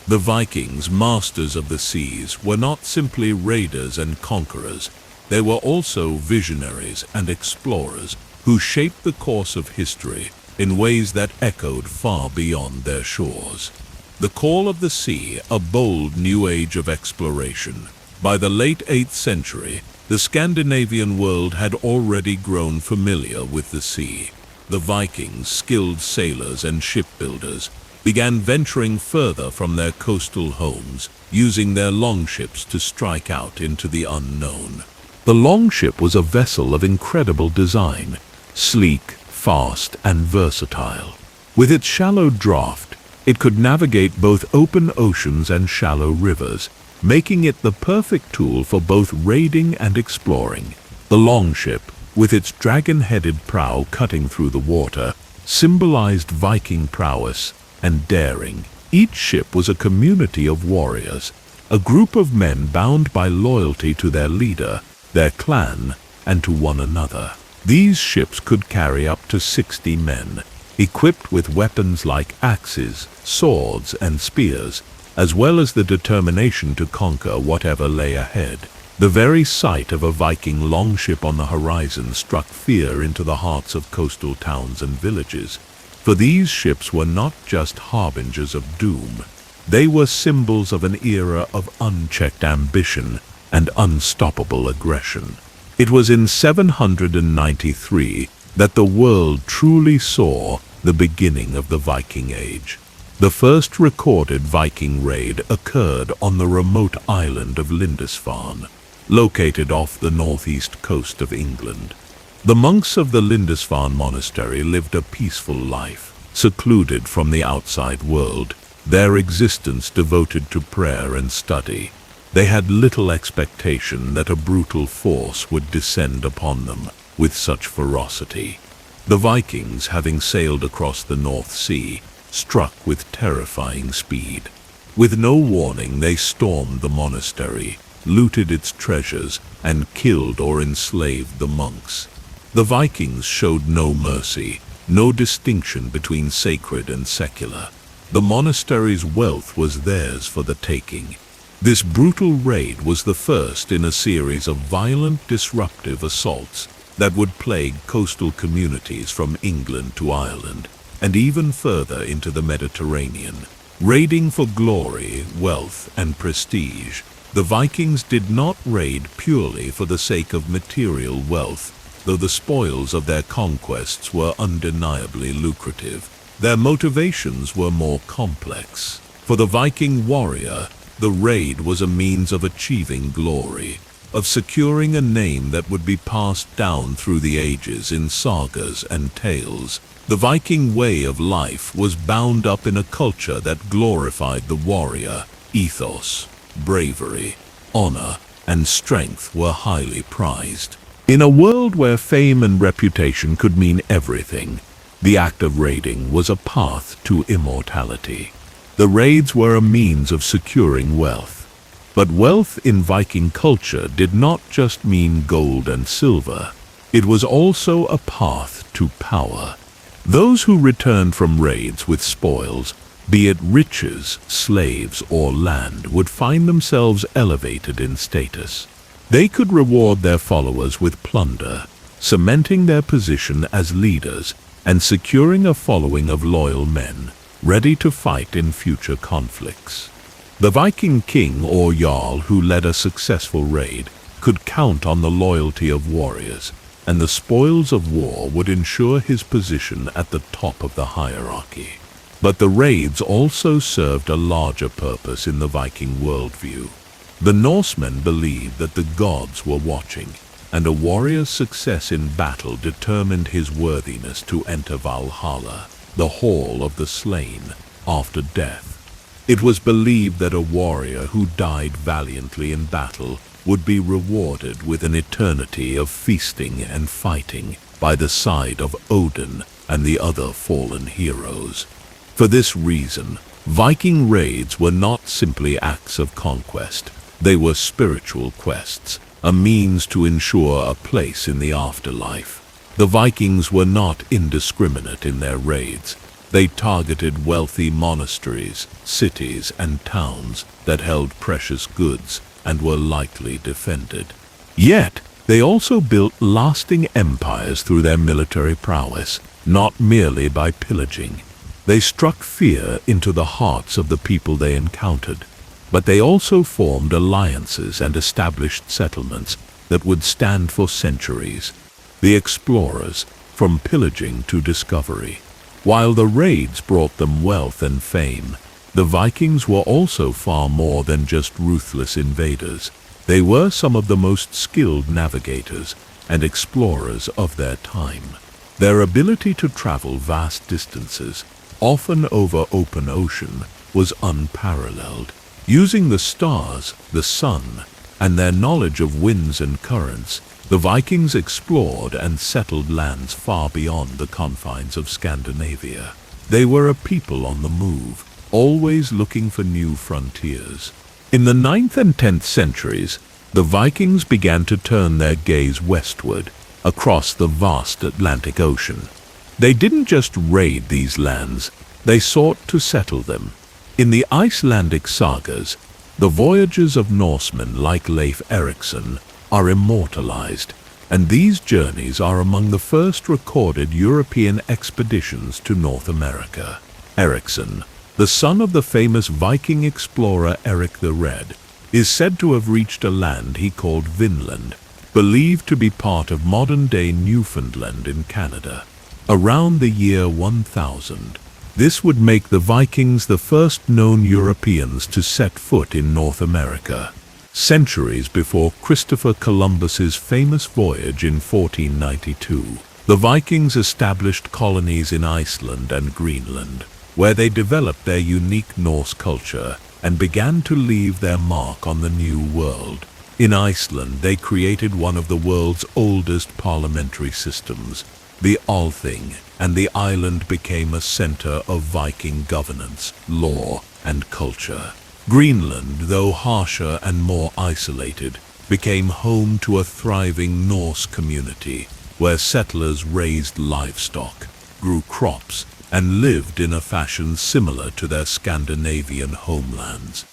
The Vikings, masters of the seas, were not simply raiders and conquerors. They were also visionaries and explorers who shaped the course of history, in ways that echoed far beyond their shores. The Call of the Sea, a bold new age of exploration. By the late 8th century, the Scandinavian world had already grown familiar with the sea. The Vikings, skilled sailors and shipbuilders, began venturing further from their coastal homes, using their longships to strike out into the unknown. The longship was a vessel of incredible design, sleek, fast, and versatile. With its shallow draft, it could navigate both open oceans and shallow rivers, making it the perfect tool for both raiding and exploring. The longship, with its dragon-headed prow cutting through the water, symbolized Viking prowess and daring. Each ship was a community of warriors, a group of men bound by loyalty to their leader, their clan, and to one another. These ships could carry up to 60 men, equipped with weapons like axes, swords, and spears, as well as the determination to conquer whatever lay ahead. The very sight of a Viking longship on the horizon struck fear into the hearts of coastal towns and villages, for these ships were not just harbingers of doom. They were symbols of an era of unchecked ambition and unstoppable aggression. It was in 793 that the world truly saw the beginning of the Viking Age. The first recorded Viking raid occurred on the remote island of Lindisfarne, located off the northeast coast of England. The monks of the Lindisfarne monastery lived a peaceful life, secluded from the outside world, their existence devoted to prayer and study. They had little expectation that a brutal force would descend upon them with such ferocity. The Vikings, having sailed across the North Sea, struck with terrifying speed. With no warning, they stormed the monastery, looted its treasures, and killed or enslaved the monks. The Vikings showed no mercy, no distinction between sacred and secular. The monastery's wealth was theirs for the taking. This brutal raid was the first in a series of violent, disruptive assaults that would plague coastal communities from England to Ireland, and even further into the Mediterranean. Raiding for glory, wealth, and prestige, the Vikings did not raid purely for the sake of material wealth, though the spoils of their conquests were undeniably lucrative. Their motivations were more complex. For the Viking warrior, the raid was a means of achieving glory, of securing a name that would be passed down through the ages in sagas and tales. The Viking way of life was bound up in a culture that glorified the warrior. Ethos, bravery, honor, and strength were highly prized. In a world where fame and reputation could mean everything, the act of raiding was a path to immortality. The raids were a means of securing wealth. But wealth in Viking culture did not just mean gold and silver. It was also a path to power. Those who returned from raids with spoils, be it riches, slaves, or land, would find themselves elevated in status. They could reward their followers with plunder, cementing their position as leaders and securing a following of loyal men, ready to fight in future conflicts. The Viking king or jarl who led a successful raid could count on the loyalty of warriors, and the spoils of war would ensure his position at the top of the hierarchy. But the raids also served a larger purpose in the Viking worldview. The Norsemen believed that the gods were watching, and a warrior's success in battle determined his worthiness to enter Valhalla, the hall of the slain, after death. It was believed that a warrior who died valiantly in battle would be rewarded with an eternity of feasting and fighting by the side of Odin and the other fallen heroes. For this reason, Viking raids were not simply acts of conquest. They were spiritual quests, a means to ensure a place in the afterlife. The Vikings were not indiscriminate in their raids. They targeted wealthy monasteries, cities, and towns that held precious goods and were lightly defended. Yet, they also built lasting empires through their military prowess. not merely by pillaging. They struck fear into the hearts of the people they encountered, but they also formed alliances and established settlements that would stand for centuries. The explorers, from pillaging to discovery. While the raids brought them wealth and fame, the Vikings were also far more than just ruthless invaders. They were some of the most skilled navigators and explorers of their time. Their ability to travel vast distances, often over open ocean, was unparalleled. Using the stars, the sun, and their knowledge of winds and currents, the Vikings explored and settled lands far beyond the confines of Scandinavia. They were a people on the move, always looking for new frontiers. In the 9th and 10th centuries, the Vikings began to turn their gaze westward, across the vast Atlantic Ocean. They didn't just raid these lands, they sought to settle them. In the Icelandic sagas, the voyages of Norsemen like Leif Erikson are immortalized, and these journeys are among the first recorded European expeditions to North America. Erikson, the son of the famous Viking explorer Eric the Red, is said to have reached a land he called Vinland, believed to be part of modern-day Newfoundland in Canada. Around the year 1000, this would make the Vikings the first known Europeans to set foot in North America. Centuries before Christopher Columbus's famous voyage in 1492, the Vikings established colonies in Iceland and Greenland, where they developed their unique Norse culture and began to leave their mark on the New World. In Iceland, they created one of the world's oldest parliamentary systems, the Althing, and the island became a center of Viking governance, law, and culture. Greenland, though harsher and more isolated, became home to a thriving Norse community, where settlers raised livestock, grew crops, and lived in a fashion similar to their Scandinavian homelands.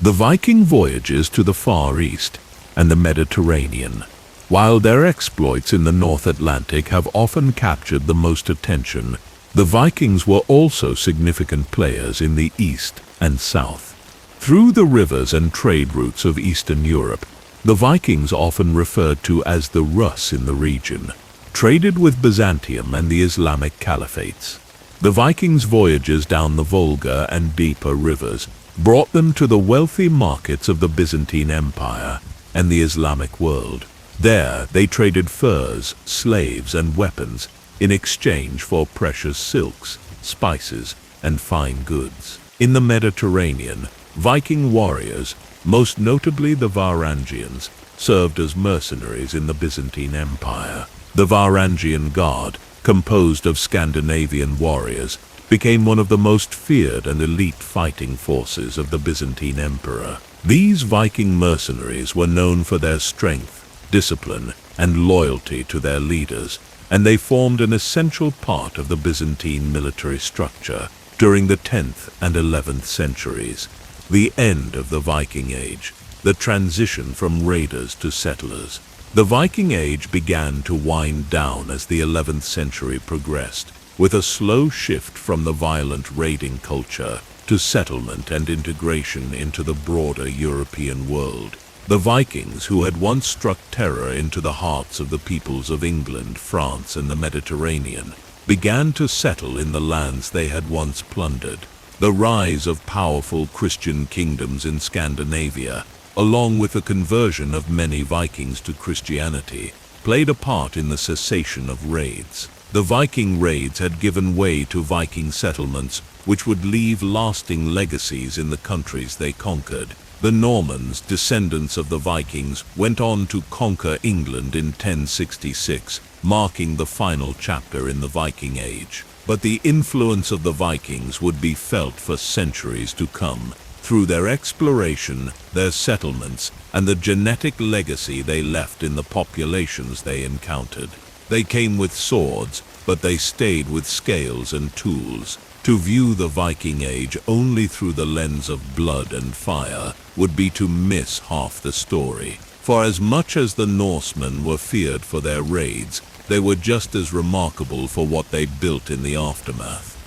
The Viking voyages to the Far East and the Mediterranean, while their exploits in the North Atlantic have often captured the most attention, the Vikings were also significant players in the East and South. Through the rivers and trade routes of Eastern Europe, the Vikings, often referred to as the Rus in the region, traded with Byzantium and the Islamic caliphates. The Vikings' voyages down the Volga and deeper rivers brought them to the wealthy markets of the Byzantine Empire and the Islamic world. There, they traded furs, slaves, and weapons in exchange for precious silks, spices, and fine goods. In the Mediterranean, Viking warriors, most notably the Varangians, served as mercenaries in the Byzantine Empire. The Varangian Guard, composed of Scandinavian warriors, became one of the most feared and elite fighting forces of the Byzantine Emperor. These Viking mercenaries were known for their strength, discipline, and loyalty to their leaders, and they formed an essential part of the Byzantine military structure during the 10th and 11th centuries. The end of the Viking Age, the transition from raiders to settlers. The Viking Age began to wind down as the 11th century progressed, with a slow shift from the violent raiding culture to settlement and integration into the broader European world. The Vikings, who had once struck terror into the hearts of the peoples of England, France, and the Mediterranean, began to settle in the lands they had once plundered. The rise of powerful Christian kingdoms in Scandinavia, along with the conversion of many Vikings to Christianity, played a part in the cessation of raids. The Viking raids had given way to Viking settlements, which would leave lasting legacies in the countries they conquered. The Normans, descendants of the Vikings, went on to conquer England in 1066, marking the final chapter in the Viking Age. But the influence of the Vikings would be felt for centuries to come, through their exploration, their settlements, and the genetic legacy they left in the populations they encountered. They came with swords, but they stayed with scales and tools. To view the Viking Age only through the lens of blood and fire would be to miss half the story. For as much as the Norsemen were feared for their raids, they were just as remarkable for what they built in the aftermath.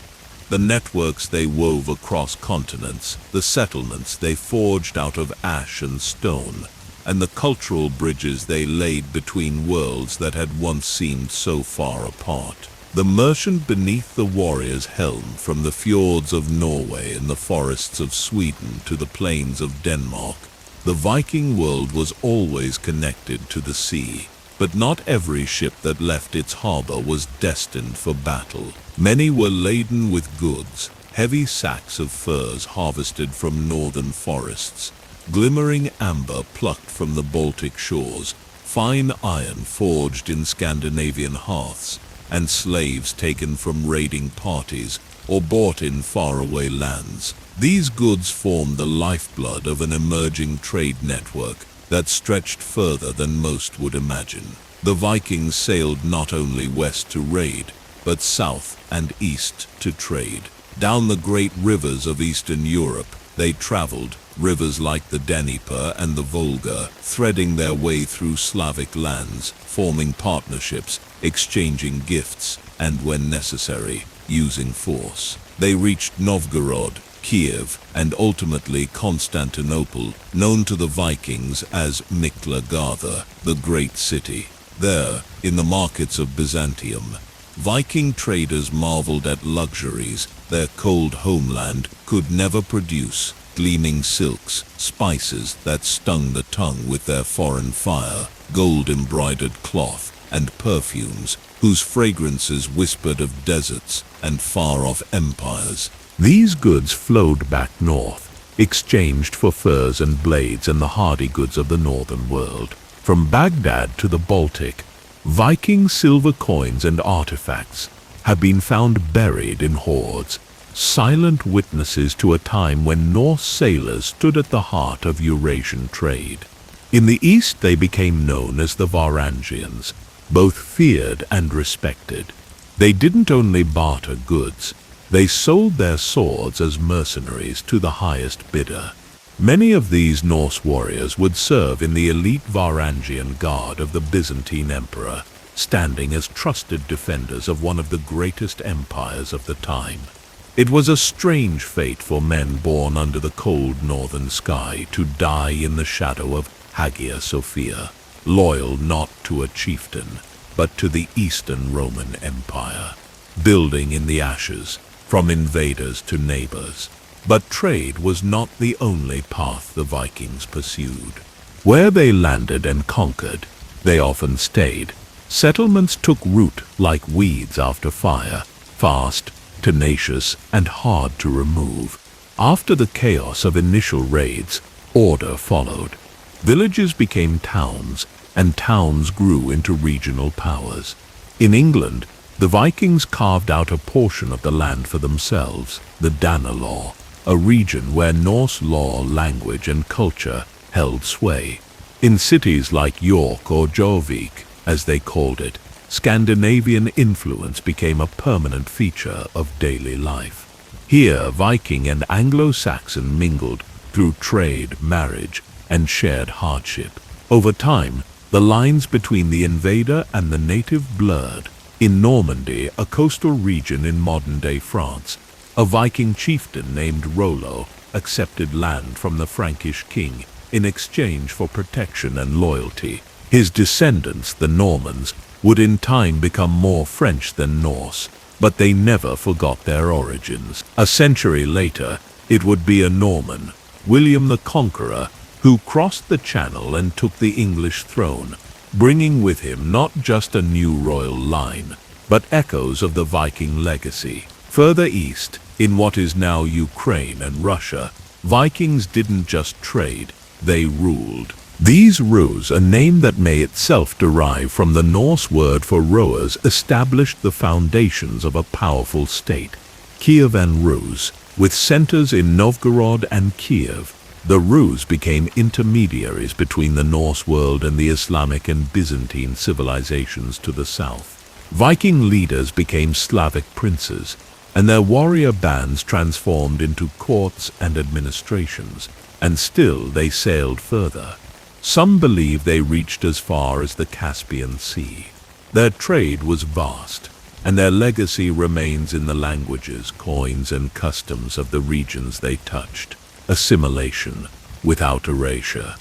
The networks they wove across continents, the settlements they forged out of ash and stone, and the cultural bridges they laid between worlds that had once seemed so far apart. The merchant beneath the warrior's helm, from the fjords of Norway and the forests of Sweden to the plains of Denmark, the Viking world was always connected to the sea. But not every ship that left its harbor was destined for battle. Many were laden with goods, heavy sacks of furs harvested from northern forests, glimmering amber plucked from the Baltic shores, fine iron forged in Scandinavian hearths, and slaves taken from raiding parties or bought in faraway lands. These goods formed the lifeblood of an emerging trade network that stretched further than most would imagine. The Vikings sailed not only west to raid, but south and east to trade. Down the great rivers of Eastern Europe they traveled, rivers like the Dnieper and the Volga, threading their way through Slavic lands, forming partnerships, exchanging gifts, and when necessary, using force. They reached Novgorod, Kiev, and ultimately Constantinople, known to the Vikings as Miklagardha, the great city. There, in the markets of Byzantium, Viking traders marveled at luxuries their cold homeland could never produce: gleaming silks, spices that stung the tongue with their foreign fire, gold-embroidered cloth, and perfumes whose fragrances whispered of deserts and far-off empires. These goods flowed back north, exchanged for furs and blades and the hardy goods of the northern world. From Baghdad to the Baltic, Viking silver coins and artifacts have been found buried in hoards, silent witnesses to a time when Norse sailors stood at the heart of Eurasian trade. In the east they became known as the Varangians, both feared and respected. They didn't only barter goods, they sold their swords as mercenaries to the highest bidder. Many of these Norse warriors would serve in the elite Varangian guard of the Byzantine emperor, standing as trusted defenders of one of the greatest empires of the time. It was a strange fate for men born under the cold northern sky to die in the shadow of Hagia Sophia, loyal not to a chieftain, but to the Eastern Roman Empire, building in the ashes, from invaders to neighbors. But trade was not the only path the Vikings pursued. Where they landed and conquered, they often stayed. Settlements took root like weeds after fire, fast, tenacious, and hard to remove. After the chaos of initial raids, order followed. Villages became towns, and towns grew into regional powers. In England, the Vikings carved out a portion of the land for themselves, the Danelaw, a region where Norse law, language, and culture held sway. In cities like York or Jorvik, as they called it, Scandinavian influence became a permanent feature of daily life. Here, Viking and Anglo-Saxon mingled through trade, marriage, and shared hardship. Over time, the lines between the invader and the native blurred. In Normandy, a coastal region in modern-day France, a Viking chieftain named Rollo accepted land from the Frankish king in exchange for protection and loyalty. His descendants, the Normans, would in time become more French than Norse, but they never forgot their origins. A century later, it would be a Norman, William the Conqueror, who crossed the Channel and took the English throne, bringing with him not just a new royal line, but echoes of the Viking legacy. Further east, in what is now Ukraine and Russia, Vikings didn't just trade, they ruled. These Rus, a name that may itself derive from the Norse word for rowers, established the foundations of a powerful state. Kievan Rus, with centers in Novgorod and Kiev, the Rus became intermediaries between the Norse world and the Islamic and Byzantine civilizations to the south. Viking leaders became Slavic princes, and their warrior bands transformed into courts and administrations, and still they sailed further. Some believe they reached as far as the Caspian Sea. Their trade was vast, and their legacy remains in the languages, coins, and customs of the regions they touched. Assimilation without erasure.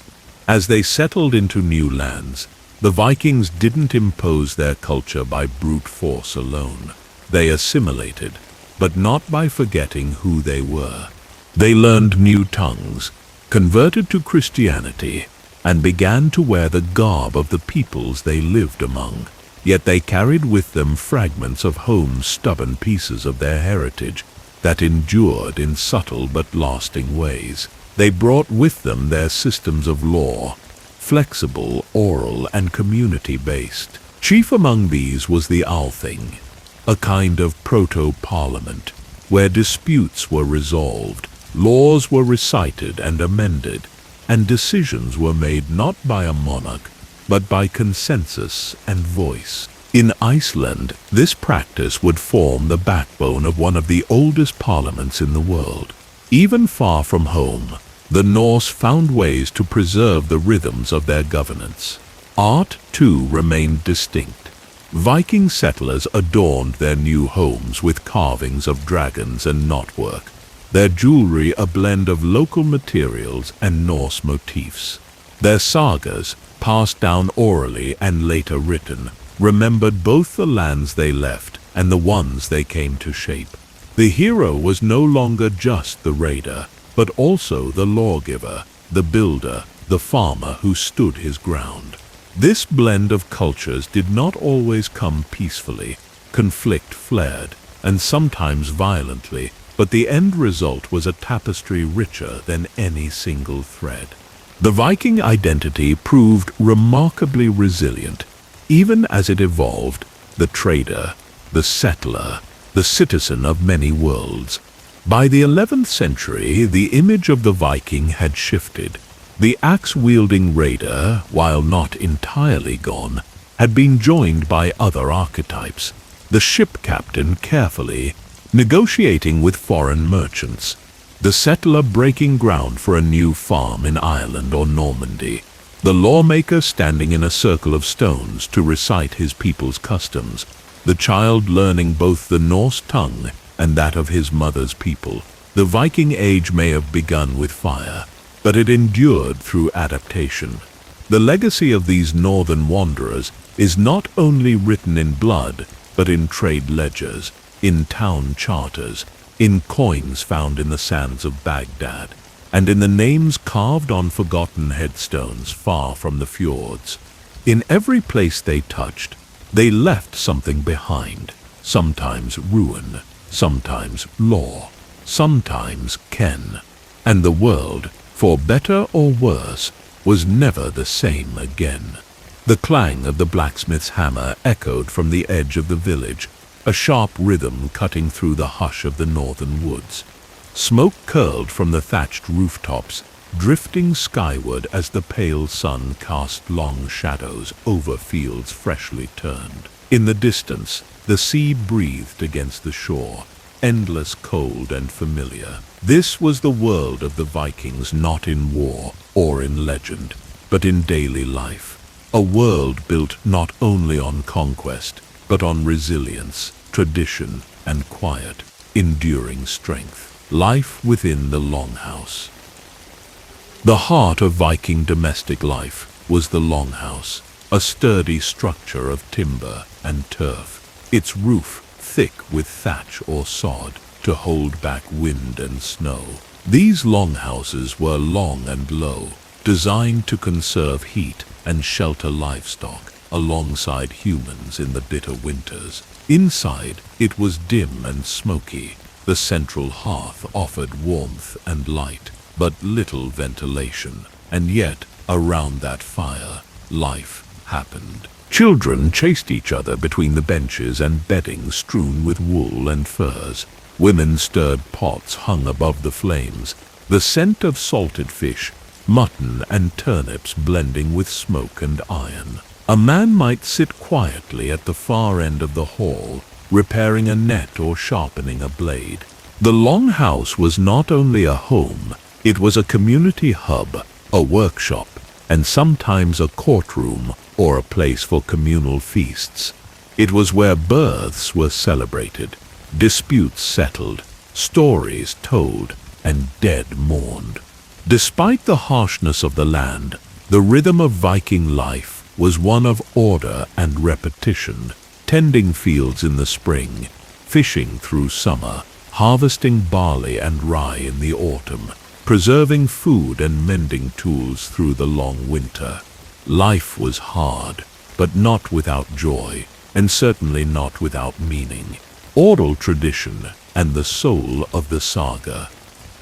As they settled into new lands, the Vikings didn't impose their culture by brute force alone. They assimilated, but not by forgetting who they were. They learned new tongues, converted to Christianity, and began to wear the garb of the peoples they lived among. Yet they carried with them fragments of home's stubborn pieces of their heritage that endured in subtle but lasting ways. They brought with them their systems of law, flexible, oral, and community-based. Chief among these was the Althing, a kind of proto-parliament, where disputes were resolved, laws were recited and amended, and decisions were made not by a monarch, but by consensus and voice. In Iceland, this practice would form the backbone of one of the oldest parliaments in the world. Even far from home, the Norse found ways to preserve the rhythms of their governance. Art, too, remained distinct. Viking settlers adorned their new homes with carvings of dragons and knotwork, their jewelry a blend of local materials and Norse motifs. Their sagas, passed down orally and later written, remembered both the lands they left and the ones they came to shape. The hero was no longer just the raider, but also the lawgiver, the builder, the farmer who stood his ground. This blend of cultures did not always come peacefully. Conflict flared, and sometimes violently, but the end result was a tapestry richer than any single thread. The Viking identity proved remarkably resilient. Even as it evolved, the trader, the settler, the citizen of many worlds. By the 11th century, the image of the Viking had shifted. The axe-wielding raider, while not entirely gone, had been joined by other archetypes. The ship captain carefully negotiating with foreign merchants, the settler breaking ground for a new farm in Ireland or Normandy, the lawmaker standing in a circle of stones to recite his people's customs, the child learning both the Norse tongue and that of his mother's people. The Viking Age may have begun with fire, but it endured through adaptation. The legacy of these northern wanderers is not only written in blood, but in trade ledgers, in town charters, in coins found in the sands of Baghdad, and in the names carved on forgotten headstones far from the fjords. In every place they touched, they left something behind, sometimes ruin, sometimes law, sometimes ken. And the world, for better or worse, was never the same again. The clang of the blacksmith's hammer echoed from the edge of the village, a sharp rhythm cutting through the hush of the northern woods. Smoke curled from the thatched rooftops, drifting skyward as the pale sun cast long shadows over fields freshly turned. In the distance, the sea breathed against the shore, endless, cold, and familiar. This was the world of the Vikings, not in war or in legend, but in daily life. A world built not only on conquest, but on resilience, tradition, and quiet, enduring strength. Life within the longhouse. The heart of Viking domestic life was the longhouse, a sturdy structure of timber and turf, its roof thick with thatch or sod to hold back wind and snow. These longhouses were long and low, designed to conserve heat and shelter livestock alongside humans in the bitter winters. Inside, it was dim and smoky. The central hearth offered warmth and light, but little ventilation. And yet, around that fire, life happened. Children chased each other between the benches and bedding strewn with wool and furs. Women stirred pots hung above the flames, the scent of salted fish, mutton and turnips blending with smoke and iron. A man might sit quietly at the far end of the hall, repairing a net or sharpening a blade. The longhouse was not only a home, it was a community hub, a workshop, and sometimes a courtroom or a place for communal feasts. It was where births were celebrated, disputes settled, stories told, and dead mourned. Despite the harshness of the land, the rhythm of Viking life was one of order and repetition, tending fields in the spring, fishing through summer, harvesting barley and rye in the autumn, preserving food and mending tools through the long winter. Life was hard, but not without joy, and certainly not without meaning. Oral tradition and the soul of the saga.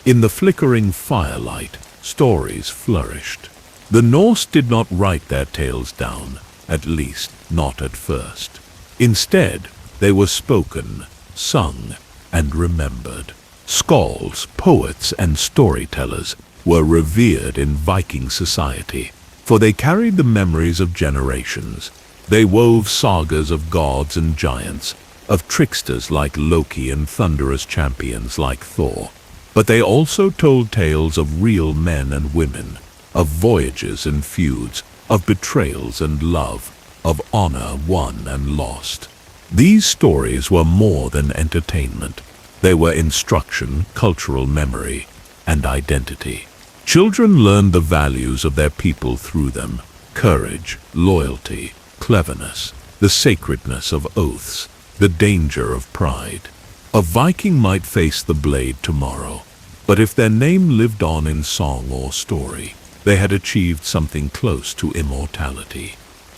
In the flickering firelight, stories flourished. The Norse did not write their tales down, at least not at first. Instead, they were spoken, sung, and remembered. Skalds, poets, and storytellers were revered in Viking society, for they carried the memories of generations. They wove sagas of gods and giants, of tricksters like Loki and thunderous champions like Thor. But they also told tales of real men and women, of voyages and feuds, of betrayals and love, of honor won and lost. These stories were more than entertainment. They were instruction, cultural memory, and identity. Children learned the values of their people through them: courage, loyalty, cleverness, the sacredness of oaths, the danger of pride. A Viking might face the blade tomorrow, but if their name lived on in song or story, they had achieved something close to immortality.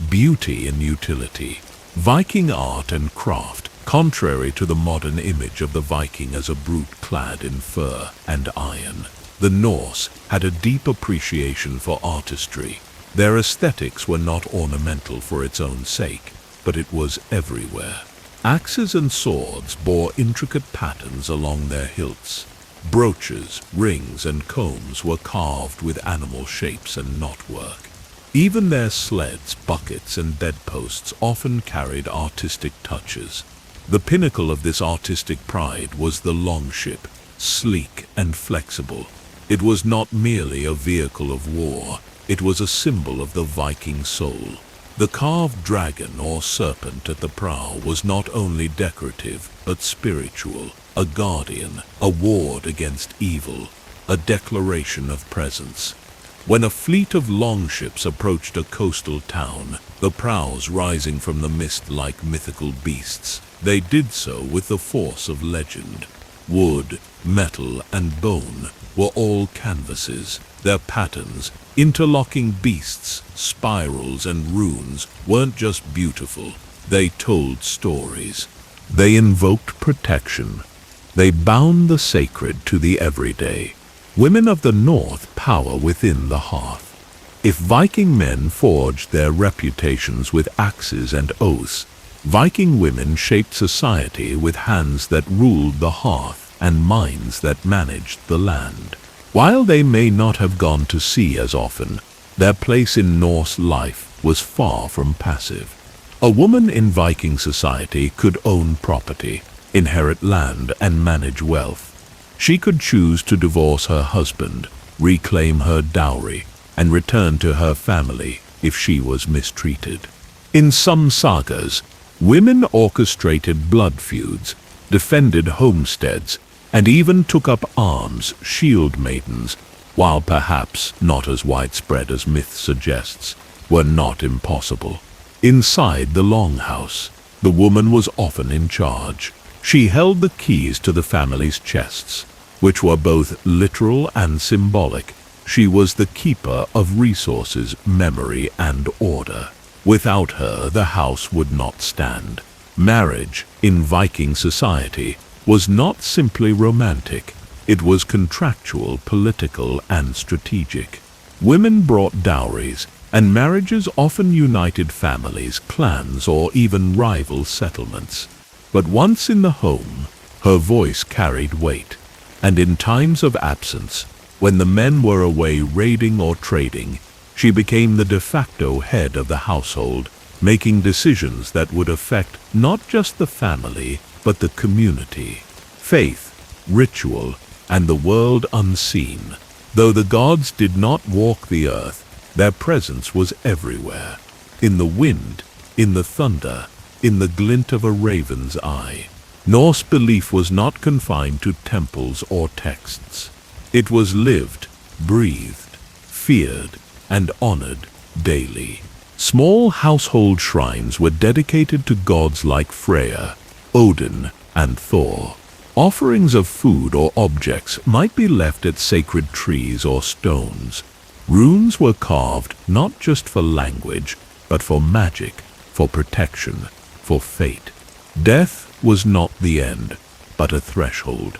Beauty and utility. Viking art and craft, contrary to the modern image of the Viking as a brute clad in fur and iron, the Norse had a deep appreciation for artistry. Their aesthetics were not ornamental for its own sake, but it was everywhere. Axes and swords bore intricate patterns along their hilts. Brooches, rings, and combs were carved with animal shapes and knotwork. Even their sleds, buckets, and bedposts often carried artistic touches. The pinnacle of this artistic pride was the longship, sleek and flexible. It was not merely a vehicle of war, it was a symbol of the Viking soul. The carved dragon or serpent at the prow was not only decorative, but spiritual, a guardian, a ward against evil, a declaration of presence. When a fleet of longships approached a coastal town, the prows rising from the mist like mythical beasts, they did so with the force of legend. Wood, metal, and bone were all canvases. Their patterns, interlocking beasts, spirals, and runes weren't just beautiful, they told stories. They invoked protection. They bound the sacred to the everyday. Women of the North power within the hearth. If Viking men forged their reputations with axes and oaths, Viking women shaped society with hands that ruled the hearth and minds that managed the land. While they may not have gone to sea as often, their place in Norse life was far from passive. A woman in Viking society could own property, inherit land, and manage wealth. She could choose to divorce her husband, reclaim her dowry, and return to her family if she was mistreated. In some sagas, women orchestrated blood feuds, defended homesteads, and even took up arms, shield maidens, while perhaps not as widespread as myth suggests, were not impossible. Inside the longhouse, the woman was often in charge. She held the keys to the family's chests, which were both literal and symbolic. She was the keeper of resources, memory, and order. Without her, the house would not stand. Marriage, in Viking society, was not simply romantic. It was contractual, political, and strategic. Women brought dowries, and marriages often united families, clans, or even rival settlements. But once in the home, her voice carried weight. And in times of absence, when the men were away raiding or trading, she became the de facto head of the household, making decisions that would affect not just the family, but the community. Faith, ritual, and the world unseen. Though the gods did not walk the earth, their presence was everywhere. In the wind, in the thunder, in the glint of a raven's eye. Norse belief was not confined to temples or texts. It was lived, breathed, feared, and honored daily. Small household shrines were dedicated to gods like Freya, Odin, and Thor. Offerings of food or objects might be left at sacred trees or stones. Runes were carved not just for language, but for magic, for protection, for fate. Death was not the end, but a threshold.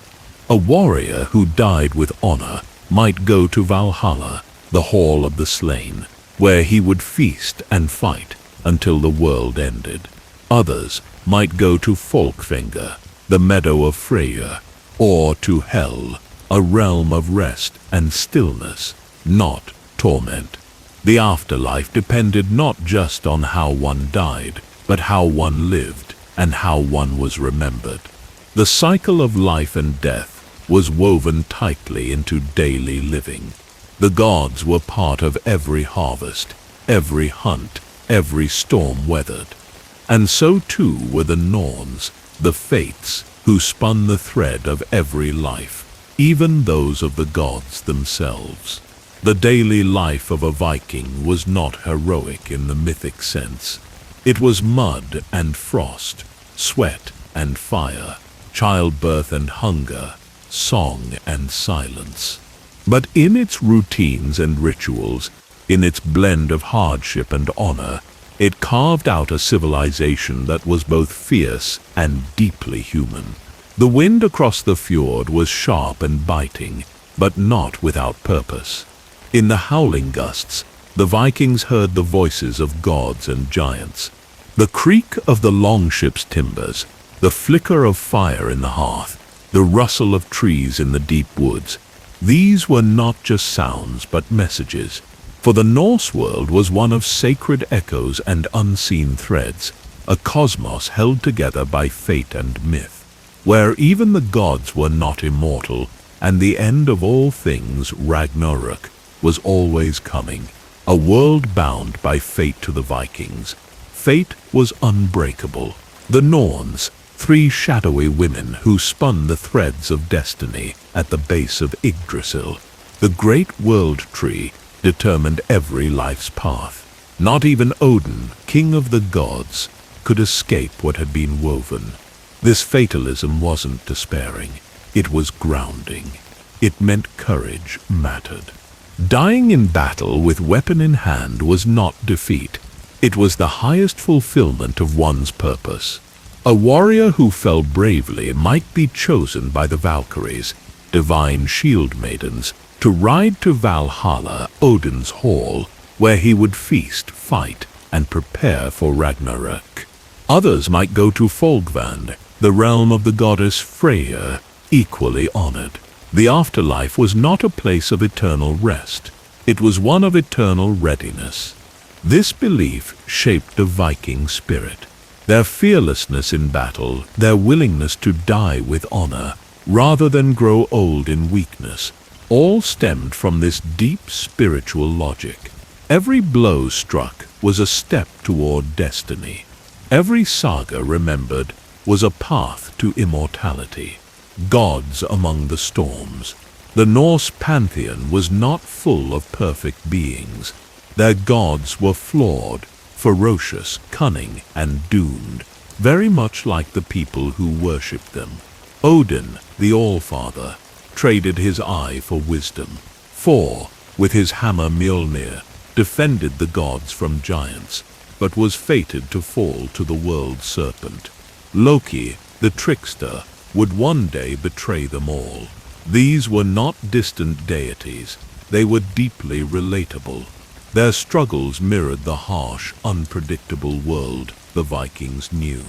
A warrior who died with honor might go to Valhalla, the hall of the slain, where he would feast and fight until the world ended. Others might go to Folkvanger, the meadow of Freyr, or to Hel, a realm of rest and stillness, not torment. The afterlife depended not just on how one died, but how one lived and how one was remembered. The cycle of life and death was woven tightly into daily living. The gods were part of every harvest, every hunt, every storm weathered. And so too were the Norns, the fates, who spun the thread of every life, even those of the gods themselves. The daily life of a Viking was not heroic in the mythic sense. It was mud and frost, sweat and fire, childbirth and hunger, song and silence. But in its routines and rituals, in its blend of hardship and honor, it carved out a civilization that was both fierce and deeply human. The wind across the fjord was sharp and biting, but not without purpose. In the howling gusts, the Vikings heard the voices of gods and giants. The creak of the longship's timbers, the flicker of fire in the hearth, the rustle of trees in the deep woods, these were not just sounds but messages. For the Norse world was one of sacred echoes and unseen threads, a cosmos held together by fate and myth, where even the gods were not immortal, and the end of all things, Ragnarök, was always coming, a world bound by fate to the Vikings. Fate was unbreakable. The Norns, three shadowy women who spun the threads of destiny at the base of Yggdrasil, the great world tree, determined every life's path. Not even Odin, king of the gods, could escape what had been woven. This fatalism wasn't despairing. It was grounding. It meant courage mattered. Dying in battle with weapon in hand was not defeat. It was the highest fulfillment of one's purpose. A warrior who fell bravely might be chosen by the Valkyries, divine shield maidens, to ride to Valhalla, Odin's hall, where he would feast, fight, and prepare for Ragnarök. Others might go to Folkvand, the realm of the goddess Freyr, equally honored. The afterlife was not a place of eternal rest. It was one of eternal readiness. This belief shaped the Viking spirit. Their fearlessness in battle, their willingness to die with honor, rather than grow old in weakness, all stemmed from this deep spiritual logic. Every blow struck was a step toward destiny. Every saga remembered was a path to immortality. Gods among the storms. The Norse pantheon was not full of perfect beings. Their gods were flawed, ferocious, cunning, and doomed, very much like the people who worshipped them. Odin, the Allfather, traded his eye for wisdom. Thor, with his hammer Mjolnir, defended the gods from giants, but was fated to fall to the world serpent. Loki, the trickster, would one day betray them all. These were not distant deities. They were deeply relatable. Their struggles mirrored the harsh, unpredictable world the Vikings knew.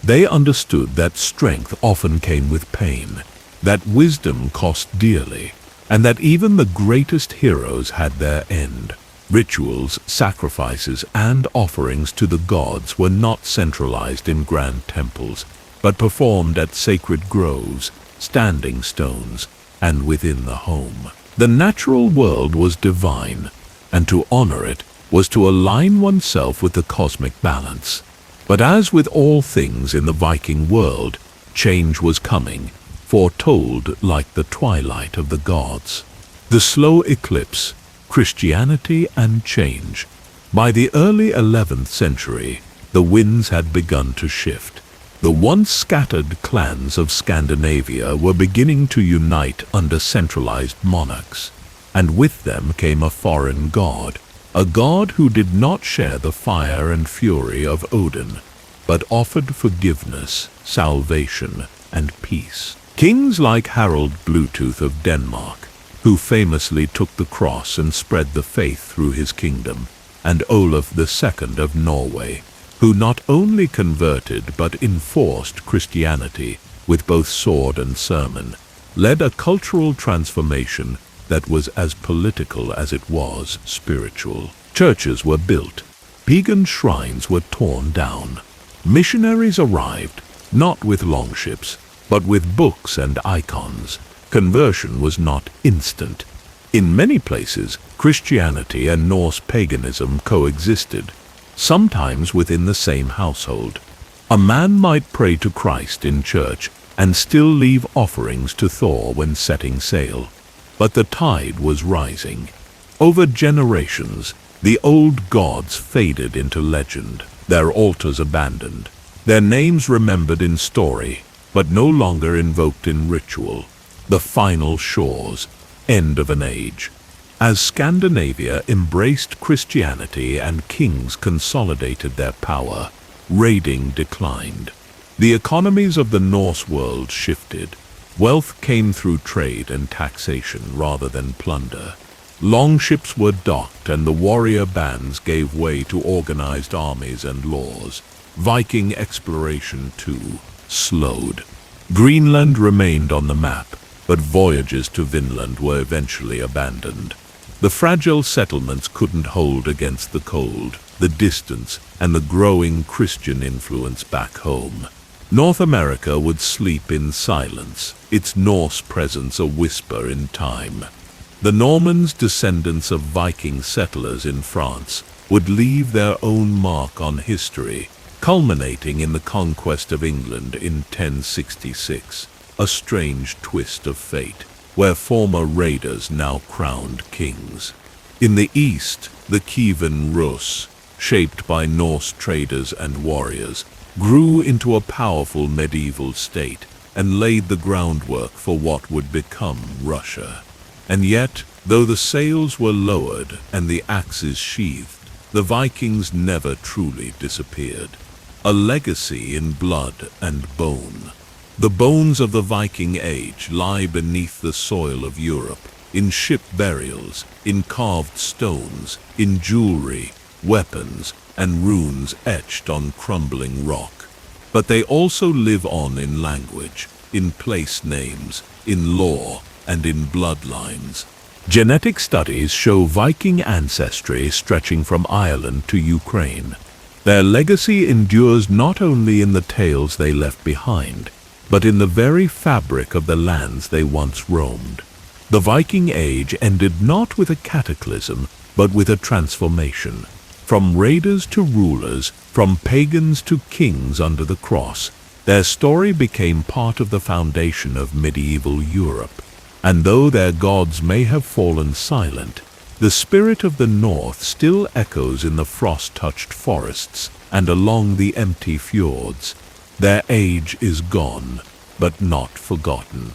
They understood that strength often came with pain, that wisdom cost dearly, and that even the greatest heroes had their end. Rituals, sacrifices, and offerings to the gods were not centralized in grand temples, but performed at sacred groves, standing stones, and within the home. The natural world was divine, and to honor it was to align oneself with the cosmic balance. But as with all things in the Viking world, change was coming, foretold like the twilight of the gods. The slow eclipse, Christianity and change. By the early 11th century, the winds had begun to shift. The once scattered clans of Scandinavia were beginning to unite under centralized monarchs, and with them came a foreign god, a god who did not share the fire and fury of Odin, but offered forgiveness, salvation, and peace. Kings like Harald Bluetooth of Denmark, who famously took the cross and spread the faith through his kingdom, and Olaf II of Norway, who not only converted but enforced Christianity with both sword and sermon, led a cultural transformation that was as political as it was spiritual. Churches were built, pagan shrines were torn down. Missionaries arrived, not with longships, but with books and icons. Conversion was not instant. In many places, Christianity and Norse paganism coexisted, sometimes within the same household. A man might pray to Christ in church and still leave offerings to Thor when setting sail. But the tide was rising. Over generations, the old gods faded into legend, their altars abandoned, their names remembered in story, but no longer invoked in ritual. The final shores, end of an age. As Scandinavia embraced Christianity and kings consolidated their power, raiding declined. The economies of the Norse world shifted. Wealth came through trade and taxation rather than plunder. Longships were docked and the warrior bands gave way to organized armies and laws. Viking exploration, too, slowed. Greenland remained on the map, but voyages to Vinland were eventually abandoned. The fragile settlements couldn't hold against the cold, the distance, and the growing Christian influence back home. North America would sleep in silence, its Norse presence a whisper in time. The Normans, descendants of Viking settlers in France, would leave their own mark on history, culminating in the conquest of England in 1066, a strange twist of fate, where former raiders now crowned kings. In the east, the Kievan Rus, shaped by Norse traders and warriors, grew into a powerful medieval state and laid the groundwork for what would become Russia. And yet, though the sails were lowered and the axes sheathed, the Vikings never truly disappeared. A legacy in blood and bone. The bones of the Viking Age lie beneath the soil of Europe, in ship burials, in carved stones, in jewelry, weapons, and runes etched on crumbling rock. But they also live on in language, in place names, in lore, and in bloodlines. Genetic studies show Viking ancestry stretching from Ireland to Ukraine. Their legacy endures not only in the tales they left behind, but in the very fabric of the lands they once roamed. The Viking Age ended not with a cataclysm, but with a transformation. From raiders to rulers, from pagans to kings under the cross, their story became part of the foundation of medieval Europe. And though their gods may have fallen silent, the spirit of the North still echoes in the frost-touched forests and along the empty fjords. Their age is gone, but not forgotten.